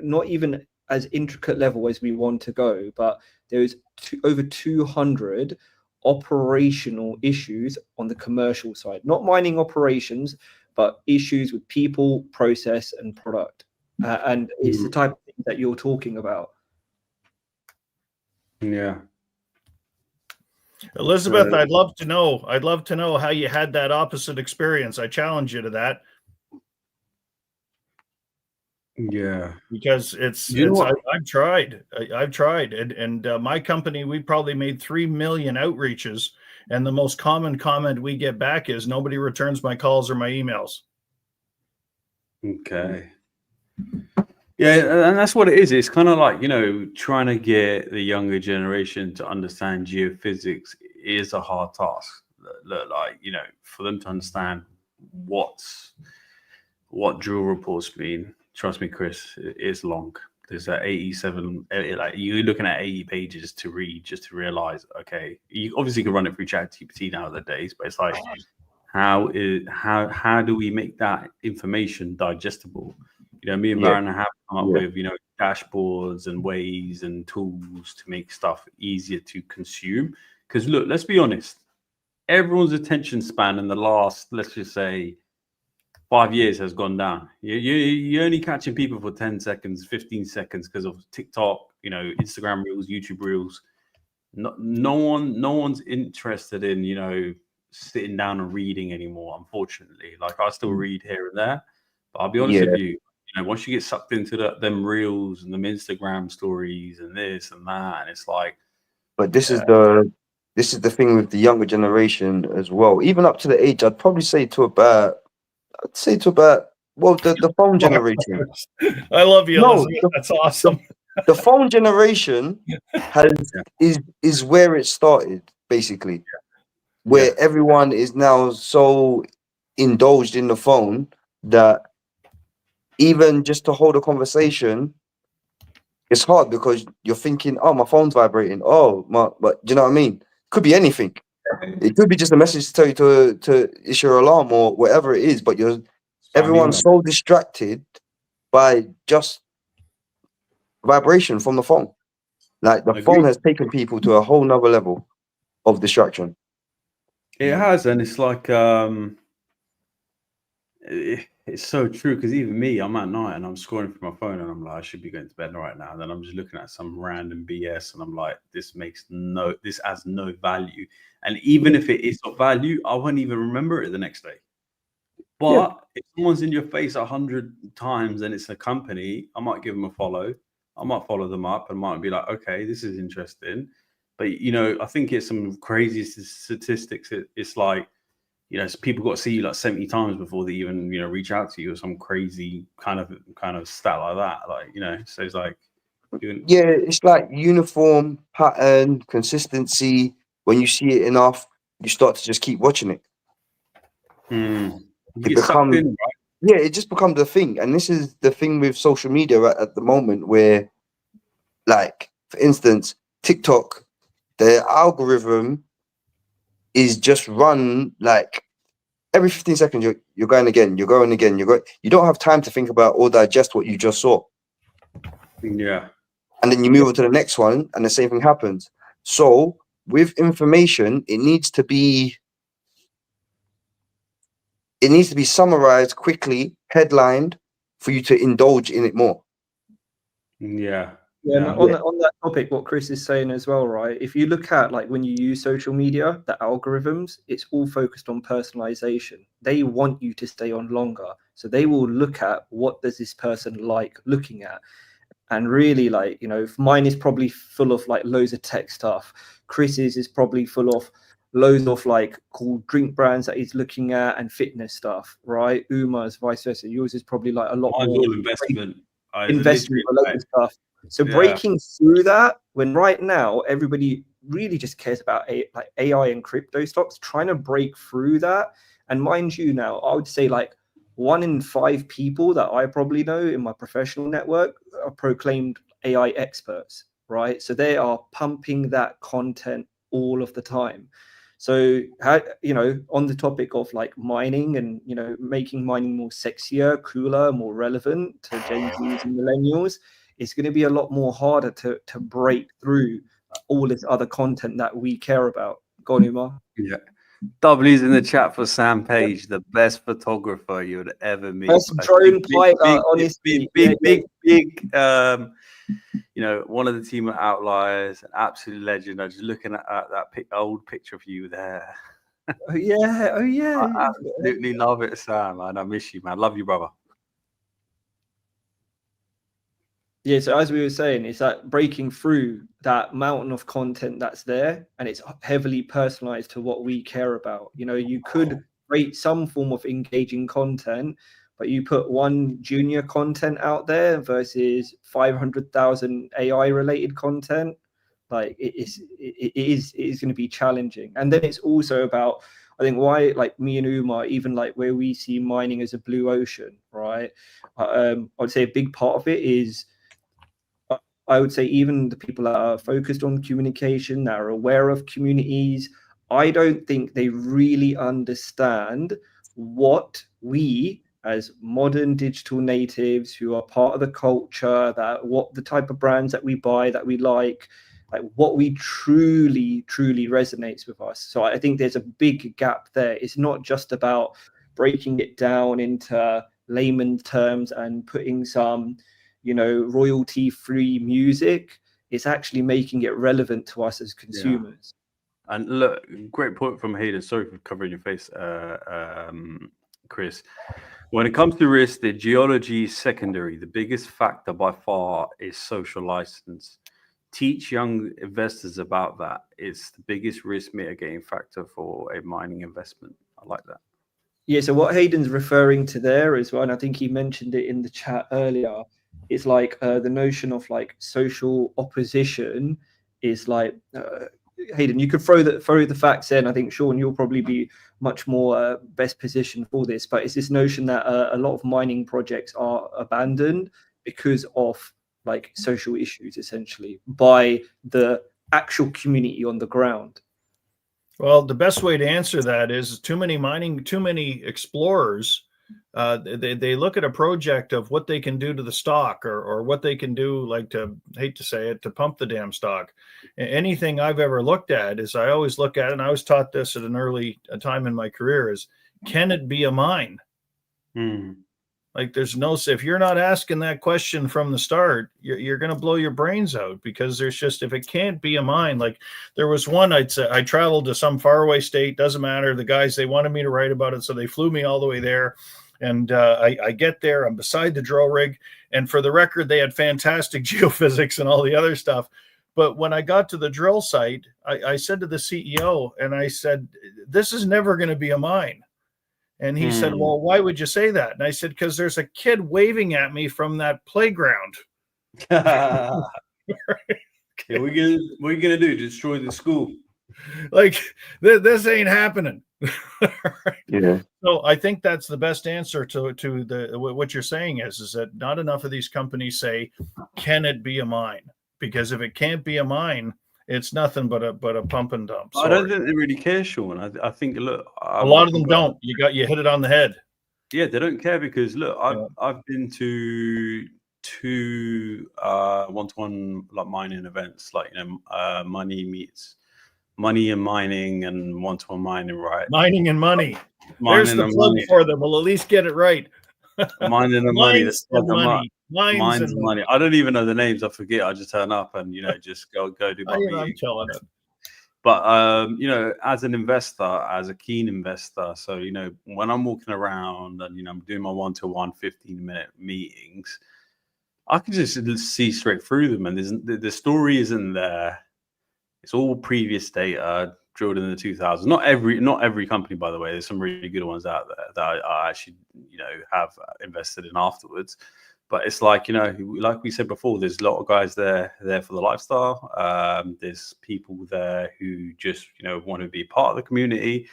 not even as intricate level as we want to go, but there's over 200 operational issues on the commercial side, not mining operations, but issues with people, process, and product. And it's the type of thing that you're talking about. Yeah. Elizabeth, I'd love to know how you had that opposite experience. I challenge you to that. Yeah, because I've tried, and my company, we probably made 3 million outreaches, and the most common comment we get back is nobody returns my calls or my emails. Okay. Yeah, and that's what it is. It's kind of like, trying to get the younger generation to understand geophysics is a hard task. For them to understand what drill reports mean. Trust me, Chris, it's long. There's 87, you're looking at 80 pages to read just to realize, okay, you obviously can run it through ChatGPT nowadays, but it's like, how do we make that information digestible? Me and Baron have come up with, dashboards and ways and tools to make stuff easier to consume. Because look, let's be honest, everyone's attention span in the last, let's just say, 5 years has gone down. You're only catching people for 10 seconds, 15 seconds because of TikTok, Instagram Reels, YouTube Reels. No one's interested in, sitting down and reading anymore, unfortunately. Like, I still read here and there, but I'll be honest with you, once you get sucked into them Reels and them Instagram stories and this and that, and it's like. But this is the thing with the younger generation as well. Even up to the age, I'd probably say to about the phone generation. I love you, Elizabeth. That's awesome. The phone generation is where it started, basically, where everyone is now so indulged in the phone that even just to hold a conversation, it's hard because you're thinking, oh, my phone's vibrating. But do you know what I mean? Could be anything. It could be just a message to tell you to issue your alarm or whatever it is, but everyone's so distracted by just vibration from the phone. Like the phone has taken people to a whole nother level of distraction. It has, and it's like it's so true, because even me, I'm at night and I'm scrolling through my phone and I'm like, I should be going to bed right now. And then I'm just looking at some random BS and I'm like, this has no value. And even if it is of value, I won't even remember it the next day. But if someone's in your face 100 times and it's a company, I might give them a follow. I might follow them up and might be like, okay, this is interesting. But, I think it's some crazy statistics. It's like, people got to see you like 70 times before they even, reach out to you, or some crazy kind of stat like that. Like, so it's like. It's like uniform, pattern, consistency. When you see it enough, you start to just keep watching it. It becomes, right? It just becomes a thing. And this is the thing with social media at the moment, where, like, for instance, TikTok, the algorithm is just run like every 15 seconds. You're going again. You're going again. You don't have time to think about or digest what you just saw. Yeah. And then you move on to the next one, and the same thing happens. So with information, it needs to be summarized quickly, headlined, for you to indulge in it more. Yeah. Yeah, and on that topic, what Chris is saying as well, right? If you look at like when you use social media, the algorithms, it's all focused on personalization. They want you to stay on longer. So they will look at what does this person like looking at. And really, like, you know, mine is probably full of like loads of tech stuff. Chris's is probably full of loads of like cool drink brands that he's looking at and fitness stuff, right? Uma's vice versa. Yours is probably like a lot Mine's more all investment. investment related stuff. So breaking through that, when right now everybody really just cares about like AI and crypto stocks, trying to break through that. And mind you, now I would say like 1 in 5 people that I probably know in my professional network are proclaimed AI experts, right? So they are pumping that content all of the time. So, how, you know, on the topic of like mining and, you know, making mining more sexier, cooler, more relevant to Gen Zs and millennials, it's going to be a lot more harder to break through all this other content that we care about. Go on, Umar. Yeah. W's in the chat for Sam Page, the best photographer you would ever meet. Best drone pilot, honestly. Big, you know, one of the team at Outliers, an absolute legend. I was just looking at that old picture of you there. Oh yeah. I absolutely love it, Sam, and I miss you, man. Love you, brother. Yeah, so as we were saying, it's that breaking through that mountain of content that's there, and it's heavily personalized to what we care about. You know, you could rate some form of engaging content, but you put one junior content out there versus 500,000 AI related content, like it is going to be challenging. And then it's also about, I think, why, like me and Umar, even like where we see mining as a blue ocean, right? I would say a big part of it is, I would say, even the people that are focused on communication, that are aware of communities, I don't think they really understand what we as modern digital natives who are part of the culture, that what the type of brands that we buy, that we like what we truly resonates with us. So I think there's a big gap there. It's not just about breaking it down into layman's terms and putting some, you know, royalty-free music. It's actually making it relevant to us as consumers. Yeah. And look, great point from Hayden. Sorry for covering your face, Chris. When it comes to risk, the geology is secondary. The biggest factor by far is social license. Teach young investors about that. It's the biggest risk mitigating factor for a mining investment. I like that. Yeah, so what Hayden's referring to there as well, and I think he mentioned it in the chat earlier, it's like the notion of like social opposition is like, Hayden, you could throw the facts in. I think, Sean, you'll probably be much more best positioned for this, but it's this notion that a lot of mining projects are abandoned because of like social issues, essentially, by the actual community on the ground. Well, the best way to answer that is too many explorers. They look at a project of what they can do to the stock or what they can do, like, to, hate to say it, to pump the damn stock. Anything I've ever looked at is, I always look at it, and I was taught this at an early time in my career, is, can it be a mine? Like, there's no, if you're not asking that question from the start, you're going to blow your brains out, because there's just, if it can't be a mine, like there was one, I'd say, I traveled to some faraway state, doesn't matter. The guys, they wanted me to write about it. So they flew me all the way there. And I get there, I'm beside the drill rig. And for the record, they had fantastic geophysics and all the other stuff. But when I got to the drill site, I said to the CEO, and I said, this is never going to be a mine. And he said, well, why would you say that? And I said, because there's a kid waving at me from that playground. Okay, what are you gonna do? Destroy the school? Like, this ain't happening. Yeah. So I think that's the best answer to the what you're saying is that not enough of these companies say, can it be a mine? Because if it can't be a mine, it's nothing but a pump and dump. Sorry. I don't think they really care, Sean. I think, look, a lot of them don't. You hit it on the head. Yeah, they don't care, because look, I've been to 2 one-to-one like mining events, like, you know, Money meets money and mining and one-to-one mining, right? Mining and money. There's Mining the and plug money. for them. We'll at least get it right. Mining and money. Mines and money. Mines and money. I don't even know the names. I forget. I just turn up and just go do my meeting. I'm killing it. But as an investor, as a keen investor, so when I'm walking around and I'm doing my 1-to-1 15-minute meetings, I can just see straight through them, and the story isn't there. It's all previous data drilled in the 2000s. Not every company, by the way. There's some really good ones out there that I actually have invested in afterwards. But it's like like we said before, there's a lot of guys there for the lifestyle. There's people there who just want to be part of the community,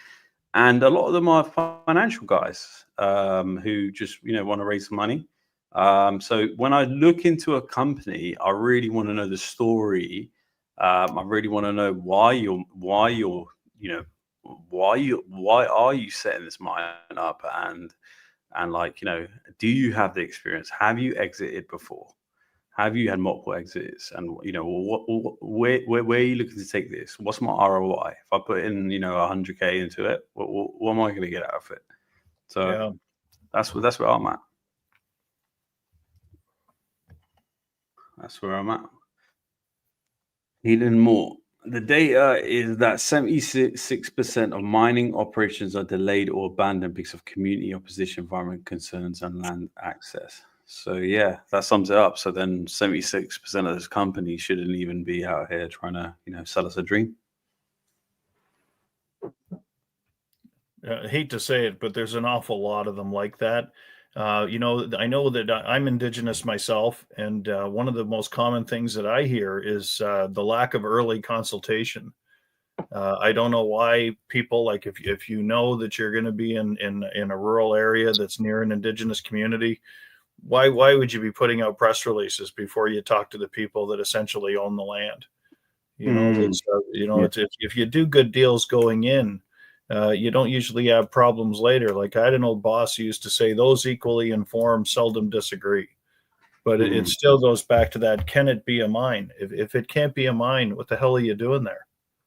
and a lot of them are financial guys who just want to raise some money. So when I look into a company, I really want to know the story. I really want to know why are you setting this mine up, and do you have the experience? Have you exited before? Have you had multiple exits? And where are you looking to take this? What's my ROI? If I put in 100K into it, what am I going to get out of it? So that's where I'm at. That's where I'm at. Even more. The data is that 76% of mining operations are delayed or abandoned because of community opposition, environment concerns, and land access. So yeah, that sums it up. So then 76% of this company shouldn't even be out here trying to, sell us a dream. I hate to say it, but there's an awful lot of them like that. I know that I'm Indigenous myself, and one of the most common things that I hear is the lack of early consultation. I don't know why people, like, if you know that you're going to be in a rural area that's near an Indigenous community, why would you be putting out press releases before you talk to the people that essentially own the land? If you do good deals going in, you don't usually have problems later. Like, I had an old boss who used to say, those equally informed seldom disagree. But it still goes back to that, can it be a mine? If it can't be a mine, what the hell are you doing there?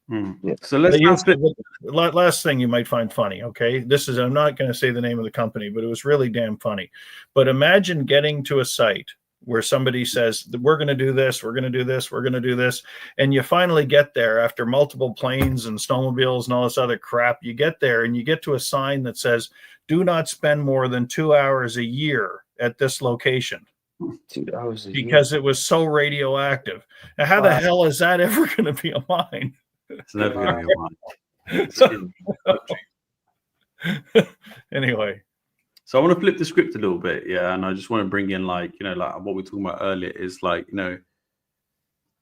Yeah. So last thing you might find funny, okay? I'm not going to say the name of the company, but it was really damn funny. But imagine getting to a site where somebody says, we're going to do this, we're going to do this, we're going to do this. And you finally get there after multiple planes and snowmobiles and all this other crap. You get there and you get to a sign that says, do not spend more than 2 hours a year at this location. 2 hours a year. Because it was so radioactive. Now, how the hell is that ever going to be a mine? It's never going to be a mine. Anyway. So I want to flip the script a little bit, yeah, and I just want to bring in like what we were talking about earlier is like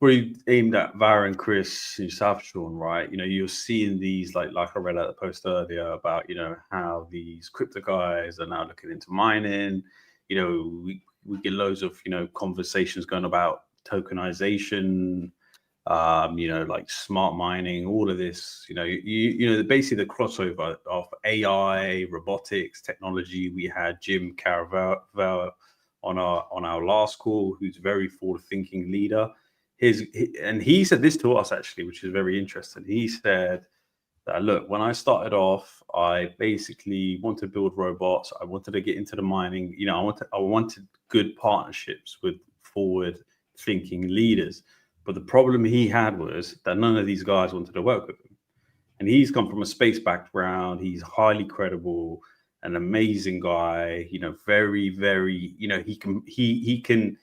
we aimed at Var and Chris in South Shore, right? You're seeing these like I read out the post earlier about how these crypto guys are now looking into mining. We get loads of conversations going about tokenization, like smart mining, all of this, basically the crossover of AI, robotics, technology. We had Jim Caravel on our last call, who's a very forward-thinking leader. And he said this to us actually, which is very interesting. He said that, look, when I started off, I basically wanted to build robots. I wanted to get into the mining. I wanted good partnerships with forward-thinking leaders. But the problem he had was that none of these guys wanted to work with him. And he's come from a space background. He's highly credible, an amazing guy, very, very, he can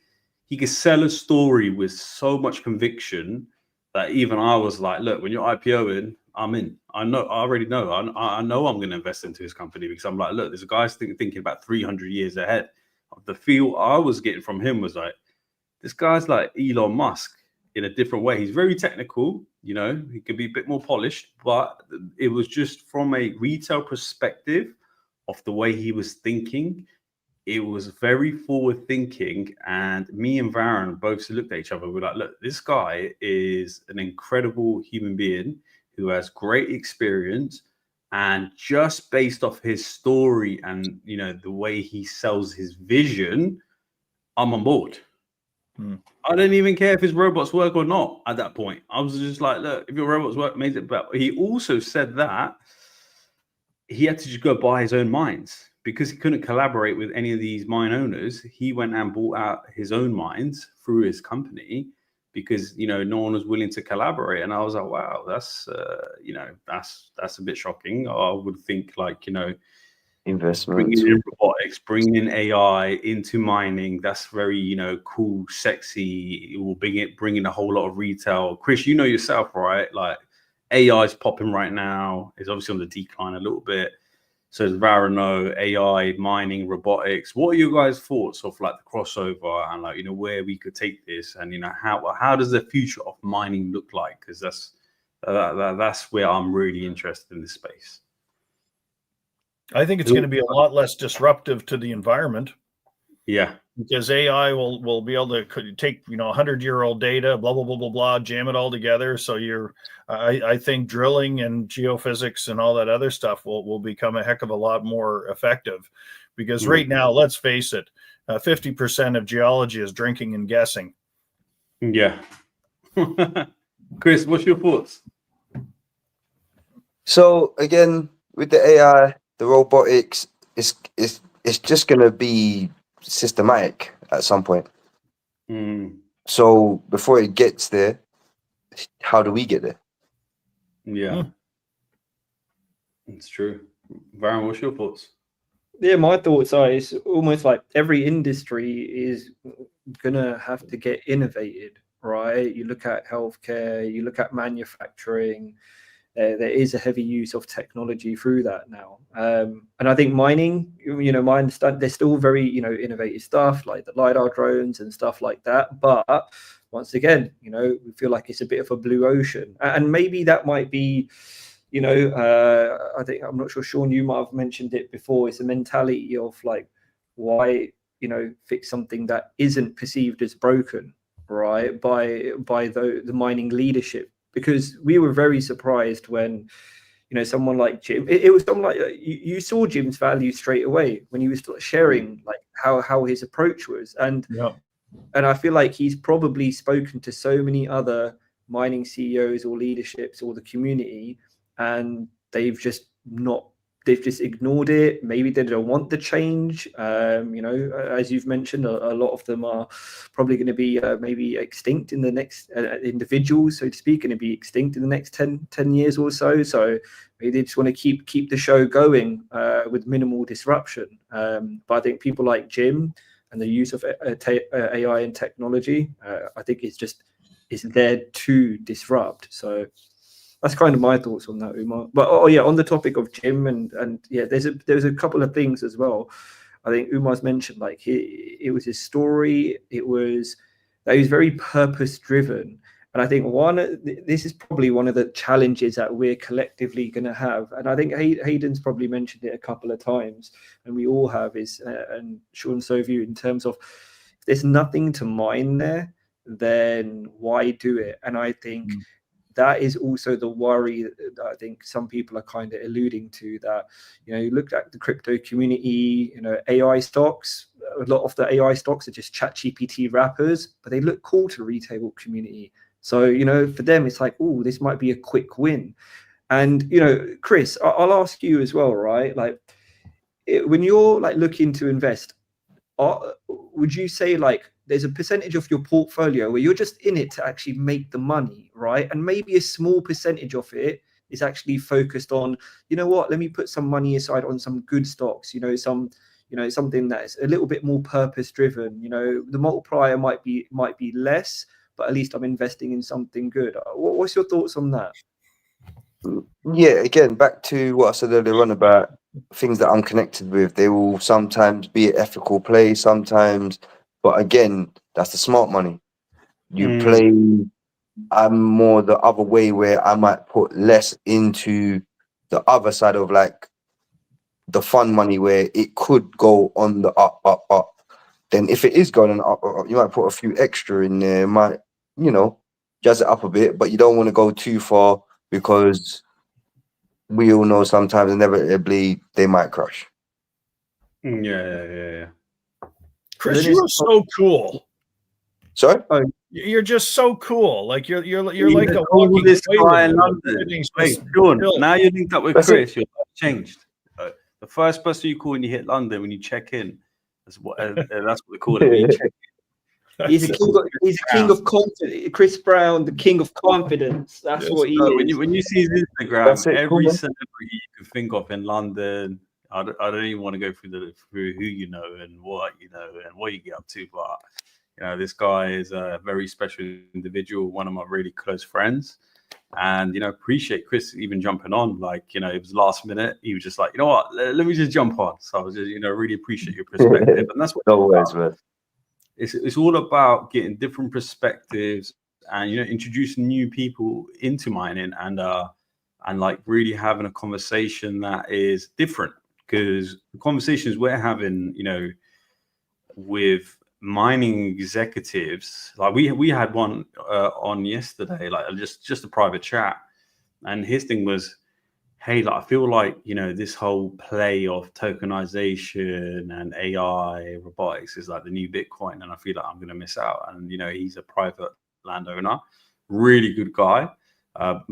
sell a story with so much conviction that even I was like, look, when you're IPOing, I'm in. I already know. I know I'm going to invest into his company because I'm like, look, there's a guy thinking about 300 years ahead. The feel I was getting from him was like, this guy's like Elon Musk in a different way. He's very technical, he can be a bit more polished, but it was just from a retail perspective of the way he was thinking. It was very forward thinking. And me and Varun both looked at each other. We're like, look, this guy is an incredible human being who has great experience. And just based off his story and, the way he sells his vision, I'm on board. I didn't even care if his robots work or not at that point. I was just like, look, if your robots work, amazing. But he also said that he had to just go buy his own mines because he couldn't collaborate with any of these mine owners. He went and bought out his own mines through his company because, you know, no one was willing to collaborate. And I was like, wow, that's, you know, that's a bit shocking. I would think, like, you know, investments, bringing in robotics, bringing in AI into mining, that's very, you know, cool, sexy. It will bring in a whole lot of retail. Chris, you know yourself, right? Like, AI is popping right now. It's obviously on the decline a little bit. So as Vara know, AI, mining, robotics. What are your guys' thoughts of like the crossover and, like, you know, where we could take this, and, you know, how does the future of mining look like? Because that's where I'm really interested in this space. I think it's going to be a lot less disruptive to the environment. Yeah. Because AI will be able to take, you know, 100-year-old data, blah, blah, blah, blah, blah, jam it all together. So I think drilling and geophysics and all that other stuff will become a heck of a lot more effective. Because right now, let's face it, 50% of geology is drinking and guessing. Yeah. Chris, what's your thoughts? So again, with the AI, the robotics, it's just gonna be systematic at some point. So before it gets there, how do we get there? Yeah, it's true. Varun, what's your thoughts? Yeah, my thoughts are it's almost like every industry is gonna have to get innovated, right? You look at healthcare, you look at manufacturing. There is a heavy use of technology through that now, and I think mining, you know, I understand there's still very, you know, innovative stuff like the LiDAR drones and stuff like that. But once again, you know, we feel like it's a bit of a blue ocean, and maybe that might be, you know, I think, I'm not sure, Sean, you might have mentioned it before. It's a mentality of like, why, you know, fix something that isn't perceived as broken, right, by the mining leadership. Because we were very surprised when, you know, someone like Jim, it was someone like, you saw Jim's value straight away when he was sharing like how his approach was. And I feel like he's probably spoken to so many other mining CEOs or leaderships or the community, and they've just ignored it. Maybe they don't want the change. You know, as you've mentioned, a lot of them are probably going to be maybe extinct in the next individuals, so to speak, going to be extinct in the next 10 years or so. So maybe they just want to keep the show going with minimal disruption. But I think people like Jim and the use of AI and technology, I think it's there to disrupt. So that's kind of my thoughts on that, Umar. But on the topic of Jim and yeah, there's a couple of things as well. I think Umar's mentioned, like, it was his story. It was that he was very purpose driven, and I think this is probably one of the challenges that we're collectively going to have. And I think Hayden's probably mentioned it a couple of times, and we all have, is and Sean, so have you, in terms of if there's nothing to mine there, then why do it? And I think that is also the worry that I think some people are kind of alluding to, that, you know, you look at the crypto community, you know, AI stocks, a lot of the AI stocks are just ChatGPT wrappers, but they look cool to the retail community. So, you know, for them, it's like, oh, this might be a quick win. And, you know, Chris, I'll ask you as well, right? Like, when you're like looking to invest, would you say like there's a percentage of your portfolio where you're just in it to actually make the money, right? And maybe a small percentage of it is actually focused on, you know what, let me put some money aside on some good stocks, you know, something that's a little bit more purpose driven. You know, the multiplier might be less, but at least I'm investing in something good. What's your thoughts on that? Yeah, again, back to what I said earlier on about things that I'm connected with. They will sometimes be an ethical play, sometimes, but again, that's the smart money. You play. I'm more the other way, where I might put less into the other side of like the fun money, where it could go on the up. Then if it is going up, you might put a few extra in there, might, you know, jazz it up a bit, but you don't want to go too far, because we all know sometimes inevitably they might crash. Yeah. Chris, you are so cool. Sorry? You're just so cool. Like you're He's like the a walking coolest guy toilet. in London. Everything's Wait, just Sean, built. now you're linked up with That's Chris. Your life changed. The first person you call when you hit London, when you check in, that's what they call it. When you check in. He's the king of confidence. Chris Brown, the king of confidence. That's what he is. When you see his Instagram, That's it, every cool. celebrity you can think of in London. I don't even want to go through who you know and what you know and what you get up to, but you know, this guy is a very special individual, one of my really close friends. And, you know, appreciate Chris even jumping on. Like, you know, it was last minute. He was just like, you know what, let me just jump on. So I was just, you know, really appreciate your perspective. And that's what No worries, man. it's all about getting different perspectives and, you know, introducing new people into mining and like really having a conversation that is different, because the conversations we're having, you know, with mining executives, like we had one on yesterday, like just a private chat, and his thing was, hey, like I feel like, you know, this whole play of tokenization and AI robotics is like the new Bitcoin, and I feel like I'm going to miss out. And you know, he's a private landowner, really good guy,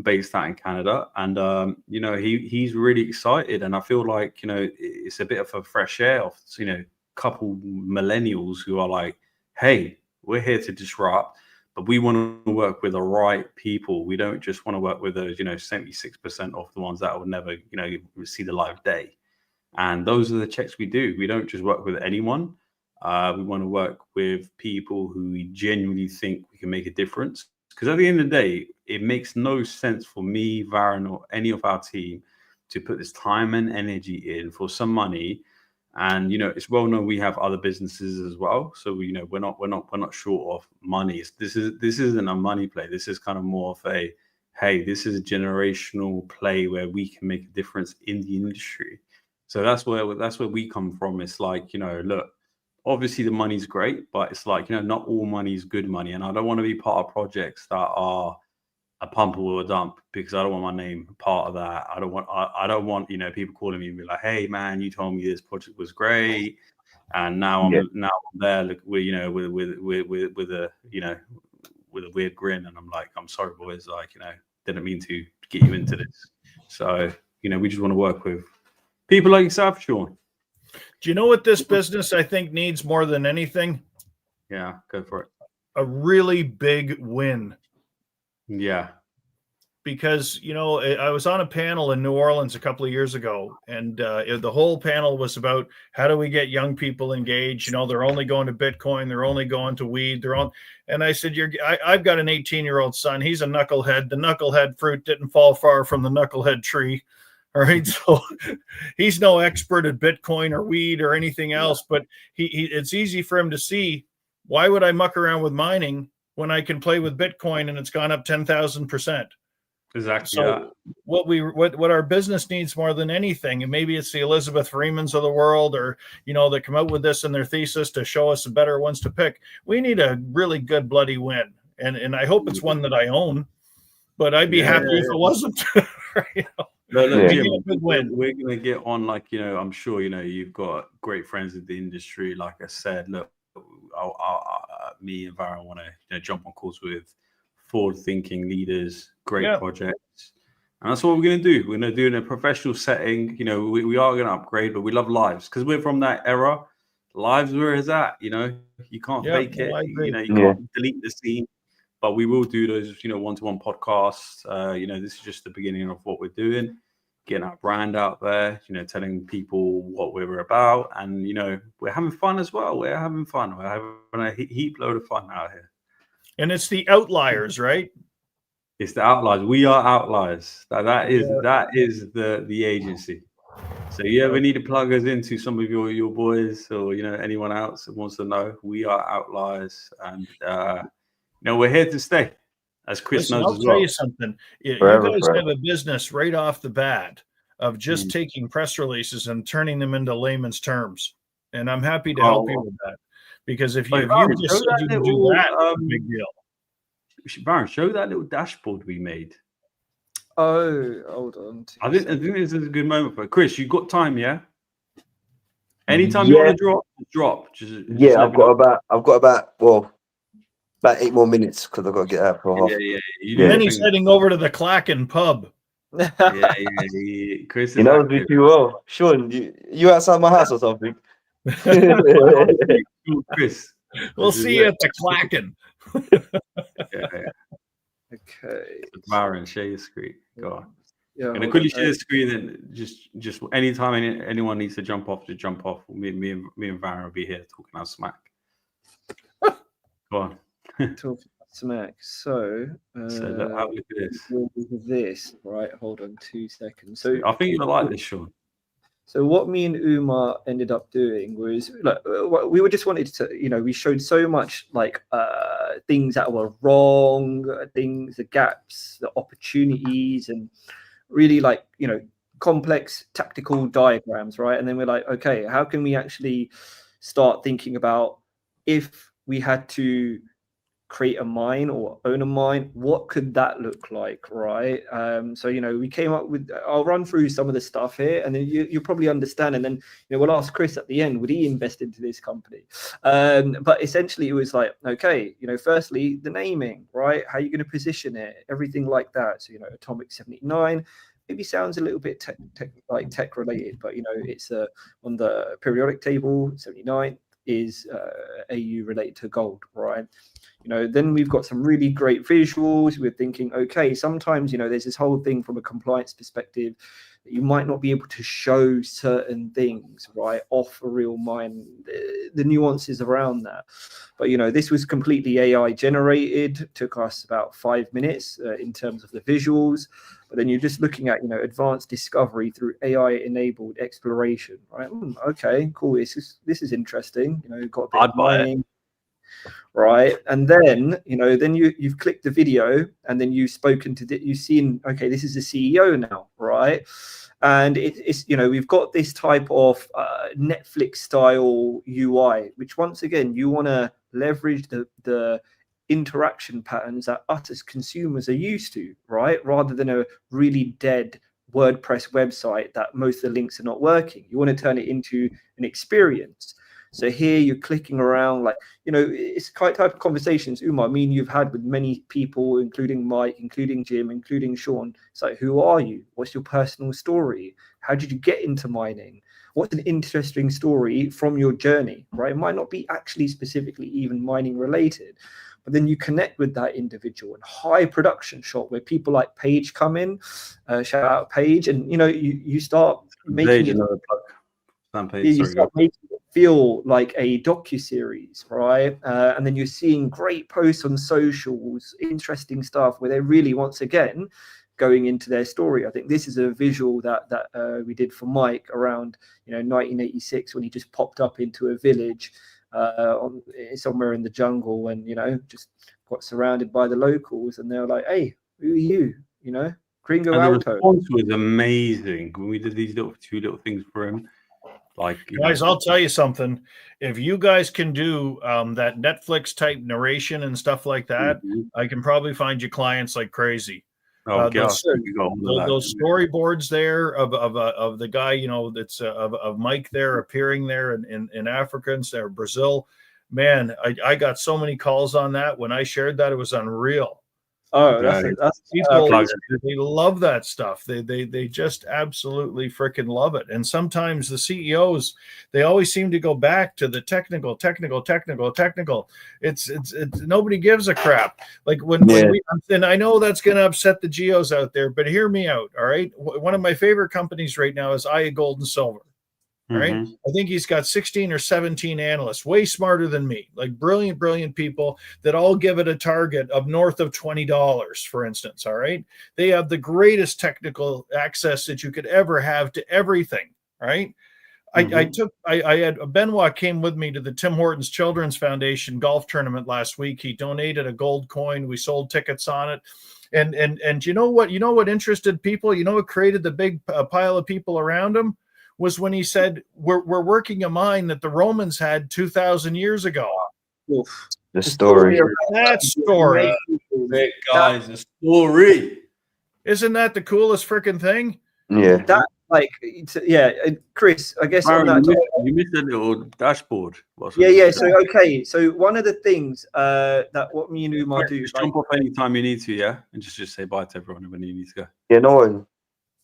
based out in Canada, and you know, he's really excited, and I feel like, you know, it's a bit of a fresh air of, you know, couple millennials who are like, hey, we're here to disrupt, but we want to work with the right people. We don't just want to work with those, you know, 76% of the ones that will never, you know, see the light of day. And those are the checks we do. We don't just work with anyone. We want to work with people who we genuinely think we can make a difference. Because at the end of the day, it makes no sense for me, Varun, or any of our team to put this time and energy in for some money. And you know, it's well known we have other businesses as well, so we, you know, we're not short of money. This isn't a money play. This is kind of more of a, hey, this is a generational play where we can make a difference in the industry. So that's where we come from. It's like, you know, look, obviously the money's great, but it's like, you know, not all money is good money, and I don't want to be part of projects that are a pump or a dump, because I don't want my name part of that. I don't want, you know, people calling me and be like, hey man, you told me this project was great, and now I'm there, look, we're, you know, with a, you know, with a weird grin, and I'm like, I'm sorry boys, like, you know, didn't mean to get you into this. So, you know, we just want to work with people like yourself, Sean. Do you know what this business I think needs more than anything? Yeah, go for it. A really big win. Yeah. Because, you know, I was on a panel in New Orleans a couple of years ago, and the whole panel was about how do we get young people engaged? You know, they're only going to Bitcoin, they're only going to weed, and I said, I've got an 18-year-old son. He's a knucklehead. The knucklehead fruit didn't fall far from the knucklehead tree. All right, so he's no expert at Bitcoin or weed or anything else, but it's easy for him to see, why would I muck around with mining when I can play with Bitcoin and it's gone up 10,000%? Exactly. So what our business needs more than anything, and maybe it's the Elizabeth Freemans of the world, or, you know, that come out with this in their thesis to show us the better ones to pick. We need a really good bloody win, and I hope it's one that I own, but I'd be happy if it wasn't. You know? No, Jim, we're going to get on, like, you know, I'm sure, you know, you've got great friends in the industry. Like I said, look, me and Varun want to, you know, jump on calls with forward-thinking leaders, great projects. And that's what we're going to do. We're going to do it in a professional setting. You know, we are going to upgrade, but we love lives, because we're from that era. Lives where it's at, you know, you can't fake it. You know, you can't delete the scene. But we will do those, you know, one-to-one podcasts. You know, this is just the beginning of what we're doing, getting our brand out there, you know, telling people what we're about. And, you know, we're having fun as well. We're having fun. We're having a heap load of fun out here. And it's the outliers, right? It's the outliers. We are outliers. That is the agency. So you ever need to plug us into some of your boys, or, you know, anyone else that wants to know, we are outliers. And, no, we're here to stay, as Chris knows as well. I'll tell you something. You guys have a business right off the bat of just taking press releases and turning them into layman's terms, and I'm happy to help you with that. Because if you just said you can do that, it's a big deal. Varun, show that little dashboard we made. Oh, hold on. I think this is a good moment for Chris. You got time, yeah? Anytime you want to drop. I've got about. Well, Like 8 more minutes because I've got to get out for half. Yeah. You Yeah. And do then he's think- heading over to the Clacken pub. Yeah. Chris You is know me active. too well. Sean, you outside my house or something? Chris. We'll This is see you it. at the Clacken. Yeah. Okay. Byron, share your screen. Go on. Yeah. And hold quickly on. share the screen, and just anytime anyone needs to jump off, just jump off. Me and Byron will be here talking our smack. Go on. Talking smack. So, So have a look at this. this, right? Hold on 2 seconds. So I think you'll like this, Sean. So what me and Umar ended up doing was, like, we were just wanted to, we showed so much like things that were wrong, things, the gaps, the opportunities, and really like, complex tactical diagrams, right? And then we're like, okay, how can we actually start thinking about if we had to create a mine or own a mine, what could that look like, right? So we came up with, I'll run through some of the stuff here, and then you'll probably understand, and then we'll ask Chris at the end, would he invest into this company? But essentially it was like, okay, firstly the naming, right? How are you going to position it, everything like that. So Atomic 79 maybe sounds a little bit tech related, but it's on the periodic table. 79 is AU related to gold, right? Then we've got some really great visuals. We're thinking, okay, sometimes there's this whole thing from a compliance perspective that you might not be able to show certain things, right, off a real mine, the nuances around that. But this was completely AI generated, took us about 5 minutes in terms of the visuals. But then you're just looking at advanced discovery through AI enabled exploration, right? Okay, cool. This is interesting. You've got a bit I'd of buy it. mining, right? And then then you've clicked the video, and then you've spoken to you've seen, okay, this is the CEO now, right? And it's we've got this type of Netflix style UI, which once again you want to leverage the interaction patterns that us as consumers are used to, right? Rather than a really dead WordPress website that most of the links are not working. You want to turn it into an experience. So here you're clicking around, like, it's quite type of conversations, Umar, you've had with many people, including Mike, including Jim, including Sean. It's like, who are you? What's your personal story? How did you get into mining? What's an interesting story from your journey, right? It might not be actually specifically even mining related, but then you connect with that individual. And high production shot where people like Paige come in, shout out Paige, and you start making it. You start making it feel like a docu-series, right? And then you're seeing great posts on socials, interesting stuff where they're really, once again, going into their story. I think this is a visual that we did for Mike around 1986 when he just popped up into a village somewhere in the jungle, and just got surrounded by the locals, and they were like, "Hey, who are you?" Gringo And the Alto. response was amazing when we did these two little things for him. Like, guys, I'll tell you something. If you guys can do that Netflix type narration and stuff like that, I can probably find you clients like crazy. Those storyboards there of the guy, that's of Mike there appearing there in Africa and Brazil. Man, I got so many calls on that. When I shared that, it was unreal. Oh, that's people. They love that stuff. They just absolutely freaking love it. And sometimes the CEOs, they always seem to go back to the technical. It's nobody gives a crap. Like when and I know that's going to upset the geos out there, but hear me out. All right, one of my favorite companies right now is IA Gold and Silver. All right. I think he's got 16 or 17 analysts, way smarter than me, like brilliant people that all give it a target of north of $20, for instance. All right. They have the greatest technical access that you could ever have to everything. Right. I had Benoit came with me to the Tim Hortons Children's Foundation golf tournament last week. He donated a gold coin. We sold tickets on it. And you know what interested people? What created the big pile of people around him? Was when he said, we're working a mine that the Romans had 2,000 years ago. The story. That story. Guys, the story. Isn't that the coolest freaking thing? Yeah. like, yeah, Chris, I guess on Baron, that. you missed a little dashboard. Yeah. So okay, so one of the things that what me and Umar do, Just jump off anytime you need to, yeah, and just say bye to everyone when you need to go. Yeah, no one.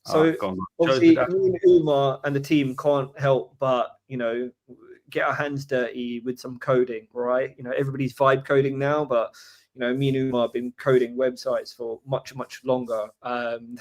So Go on. obviously, me and Umar and the team can't help but get our hands dirty with some coding, right? Everybody's vibe coding now, but me and Umar have been coding websites for much longer than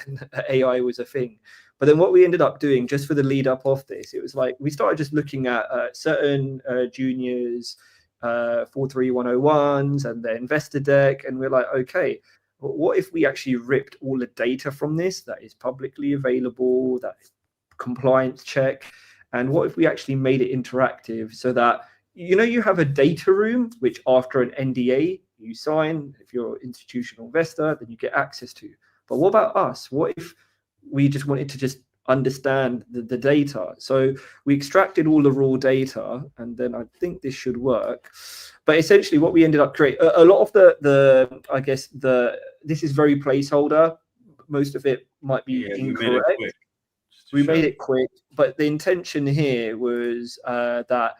AI was a thing. But then what we ended up doing, just for the lead up of this, it was like we started just looking at certain juniors, 43101s, and the investor deck, and we're like, okay, what if we actually ripped all the data from this that is publicly available, that is compliance check, and what if we actually made it interactive so that you have a data room which after an NDA you sign, if you're an institutional investor, then you get access to. But what about us? What if we just wanted to just understand the data? So we extracted all the raw data, and then I think this should work. But essentially what we ended up creating, a lot of this is very placeholder. Most of it might be incorrect. We made it quick, but the intention here was that,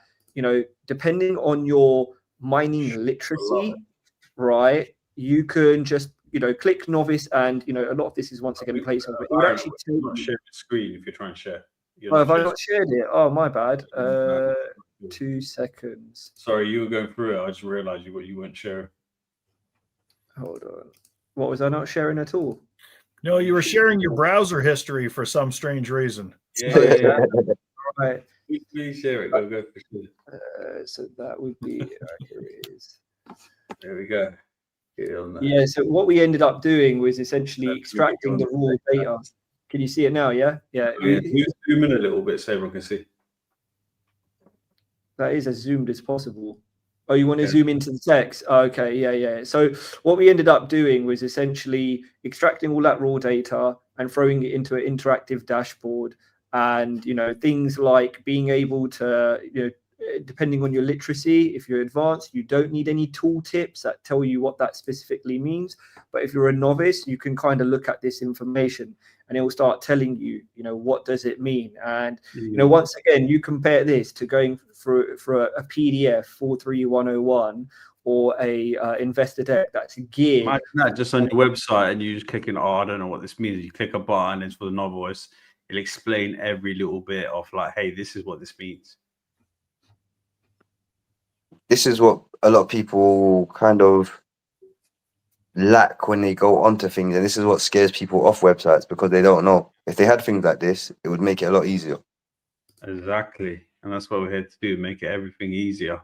depending on your mining literacy, right, you can just click novice, and a lot of this is once again placeholder. It would actually tell you. Share the screen if you're trying to share. Oh, have I not shared it? Oh, my bad. 2 seconds. Sorry, you were going through it. I just realized you weren't sharing. Hold on. What was I not sharing at all? No, you were sharing your browser history for some strange reason. Yeah. Right. Please share it. Go for sure. So that would be here it is. There we go. Yeah, so what we ended up doing was essentially extracting the raw data. Can you see it now? Yeah. Zoom in a little bit so everyone can see. That is as zoomed as possible. Oh, you want to zoom into the text? Okay, yeah. So what we ended up doing was essentially extracting all that raw data and throwing it into an interactive dashboard, and things like being able to depending on your literacy, if you're advanced, you don't need any tooltips that tell you what that specifically means. But if you're a novice, you can kind of look at this information and it will start telling you, what does it mean? And, once again, you compare this to going for a PDF 43101 or a investor deck that's geared. Imagine that just on your website and you just clicking, I don't know what this means. You click a button, it's for the novice. It'll explain every little bit of like, hey, this is what this means. This is what a lot of people kind of lack when they go onto things, and this is what scares people off websites because they don't know. If they had things like this, it would make it a lot easier. Exactly, and that's what we're here to do: make everything easier,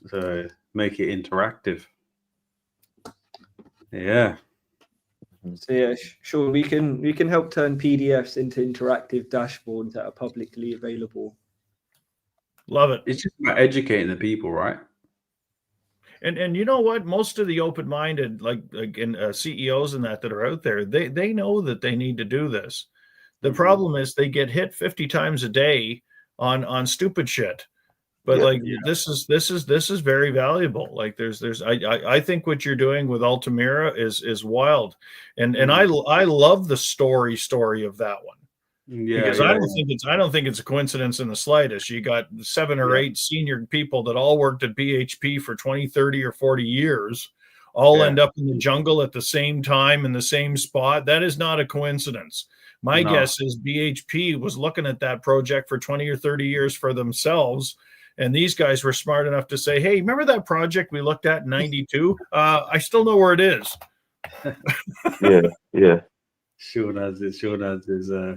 so make it interactive. Yeah. So yeah, sure. We can help turn PDFs into interactive dashboards that are publicly available. Love it. It's just about educating the people, right? And you know what? Most of the open-minded, like CEOs and that are out there, they know that they need to do this. The problem is they get hit 50 times a day on stupid shit. But this is very valuable. Like I think what you're doing with Altamira is wild, and I love the story of that one. Because I don't think it's a coincidence in the slightest. You got 7 or 8 senior people that all worked at BHP for 20, 30, or 40 years, all end up in the jungle at the same time in the same spot. That is not a coincidence. My guess is BHP was looking at that project for 20 or 30 years for themselves. And these guys were smart enough to say, hey, remember that project we looked at in 92? I still know where it is. Yeah. Sean has his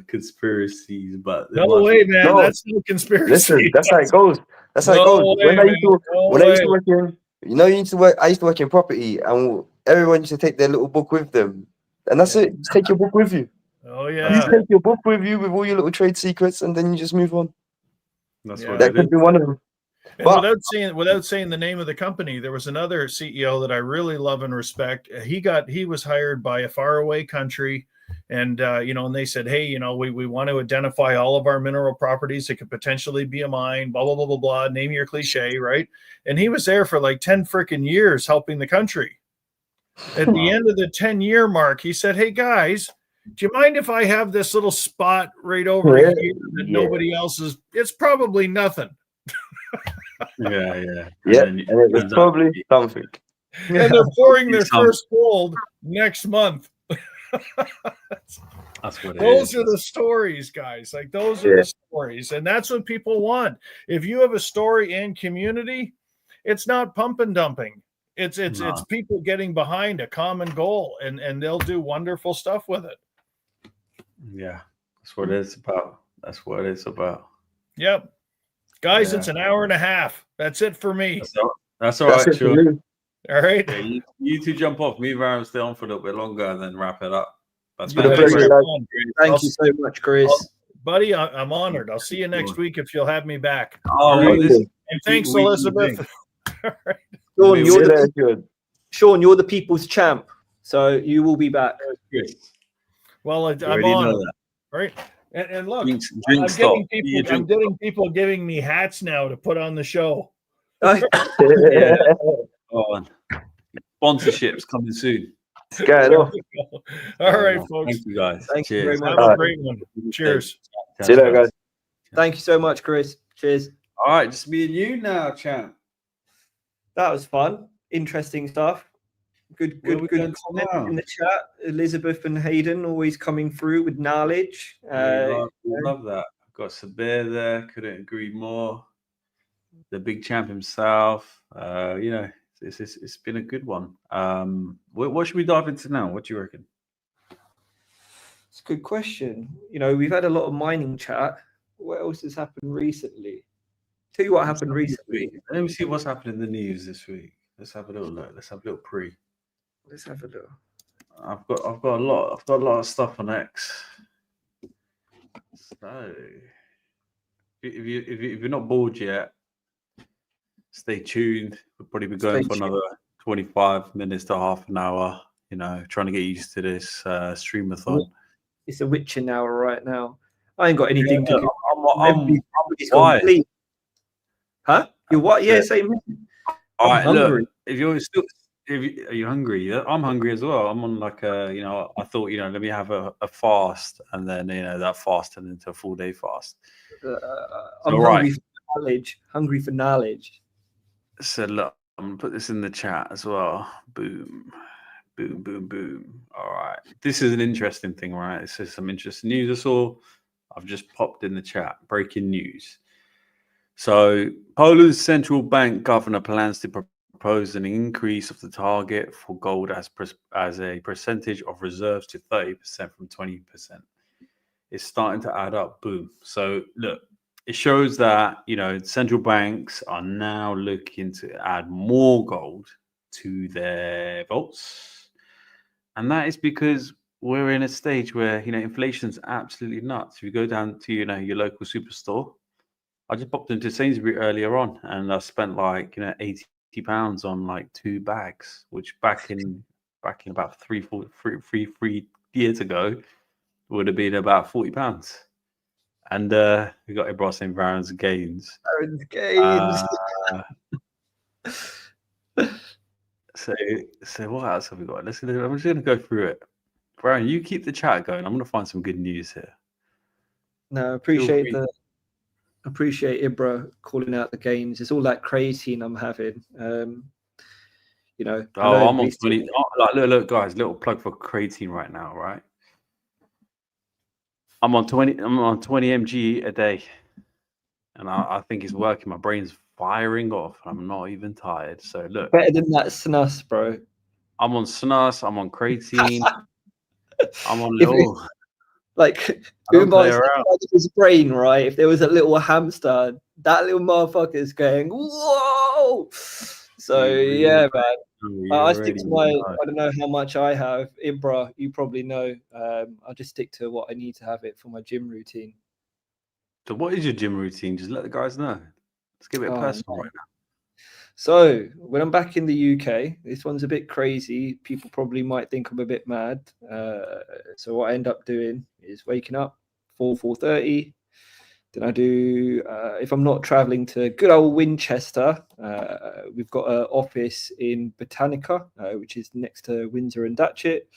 conspiracies, but no way, man. No. That's no conspiracy. Listen, that's how it goes. That's how it goes. When I used to work in, I used to work in property, and everyone used to take their little book with them, and that's it. Just take your book with you. Oh yeah. You take your book with you with all your little trade secrets, and then you just move on. That's what that could be one of them. And without saying the name of the company, there was another CEO that I really love and respect. He was hired by a faraway country. And, and they said, hey, we want to identify all of our mineral properties. It could potentially be a mine, blah, blah, blah, blah, blah. Name your cliche, right? And he was there for like 10 freaking years helping the country. At the end of the 10-year mark, he said, hey, guys, Do you mind if I have this little spot right over Yeah, here that yeah. nobody else is? It's probably nothing. Yeah. Yeah, then and it was turns out probably to be something. And they're pouring their Some- first gold next month. That's what it Those is. are the stories, guys. Like those are Yeah. the stories. And that's what people want. If you have a story and community, it's not pump and dumping. It's No. people getting behind a common goal and they'll do wonderful stuff with it. Yeah, that's what it's about. That's what it's about. Yep. Guys, Yeah. it's an hour and a half. That's it for me. That's all That's right, it for sure. me. All right. Yeah, you two jump off. Me and Aaron stay on for a little bit longer and then wrap it up. That's been a Nice. pleasure, lads. Thank you so much, Chris. Buddy, I'm honored. I'll see you next week if you'll have me back. Oh, All right. this And thanks, we- Elizabeth. All right. Sean, we- you're Yeah, the, that's good. Sean, you're the people's champ, so you will be back. Well, You I'm already know honored. that. Right. And look, Drink I'm stop. getting people giving me hats now to put on the show. Yeah. Oh, sponsorships coming soon. It's going off. All right, folks. Thank you guys. Thank you Cheers. very Have much. a great one. Cheers. See you later, guys. Thank you so much, Chris. Cheers. All right, just me and you now, champ. That was fun. Interesting stuff. Good Where we going comment tomorrow? in the chat. Elizabeth and Hayden always coming through with knowledge. We love that. I've got Sabir there. Couldn't agree more. The big champ himself. It's been a good one. What should we dive into now? What do you reckon? It's a good question. You know, we've had a lot of mining chat. What else has happened recently? Tell you what happened recently. Let me see what's happened in the news this week. Let's have a little look. Let's have a little pre. Let's have a look. I've got a lot of stuff on X. So if you're not bored yet, stay tuned. We'll probably be going Stay for another 25 minutes to half an hour. You know, trying to get used to this streamathon. It's a witching hour right now. I ain't got anything to do. I'm Why? why? Huh? You what? Yeah, same. All right, hungry. look. If you're still, are you hungry? Yeah, I'm hungry as well. I'm on like a, I thought, let me have a fast, and then that fast turned into a full day fast. I'm All hungry right. for knowledge. Hungry for knowledge. So look, I'm gonna put this in the chat as well. Boom, boom, boom, boom. All right, this is an interesting thing, right? This is some interesting news I saw. I've just popped in the chat. Breaking news. So Poland's central bank governor plans to propose an increase of the target for gold as a percentage of reserves to 30% from 20%. It's starting to add up. Boom. So look, it shows that central banks are now looking to add more gold to their vaults, and that is because we're in a stage where inflation's absolutely nuts. If you go down to your local superstore, I just popped into Sainsbury earlier on, and I spent like £80 on like 2 bags, which back in about three years ago would have been about £40. And we got Ibra St. Varron's gains. Aaron's games. So what else have we got? I'm just going to go through it. Varron, you keep the chat going. I'm going to find some good news here. No, appreciate Ibra calling out the games. It's all that creatine I'm having. I'm on 20. Look, guys, little plug for creatine right now, right? I'm on 20 mg a day, and I think it's working. My brain's firing off. I'm not even tired. So look, better than that snus, bro. I'm on snus. I'm on creatine. I'm on little. His brain, right? If there was a little hamster, that little motherfucker's going, whoa. So yeah, man. I stick to my. I don't know how much I have. Ibra, you probably know. I just stick to what I need to have it for my gym routine. So what is your gym routine? Just let the guys know. Let's give it personal right now. So when I'm back in the UK, this one's a bit crazy. People probably might think I'm a bit mad. So what I end up doing is waking up 4:30. Then I do, if I'm not traveling to good old Winchester, we've got an office in Botanica, which is next to Windsor and Datchet.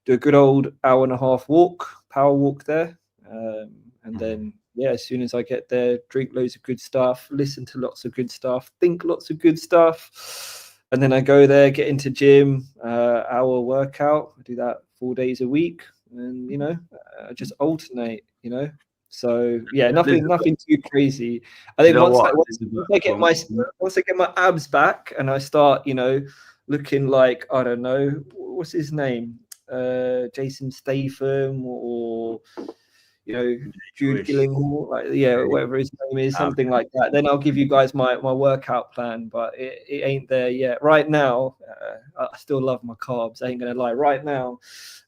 do a good old hour and a half walk, power walk there, and then as soon as I get there, drink loads of good stuff, listen to lots of good stuff, think lots of good stuff, and then I go there, get into gym, hour workout. I do that 4 days a week, and I just alternate. So nothing too crazy. I think once I get my abs back and I start, looking like, I don't know, what's his name, Jason Statham or Jude Gillinghall, whatever his name is, something like that. Then I'll give you guys my workout plan, but it ain't there yet. Right now, I still love my carbs. I ain't gonna lie. Right now,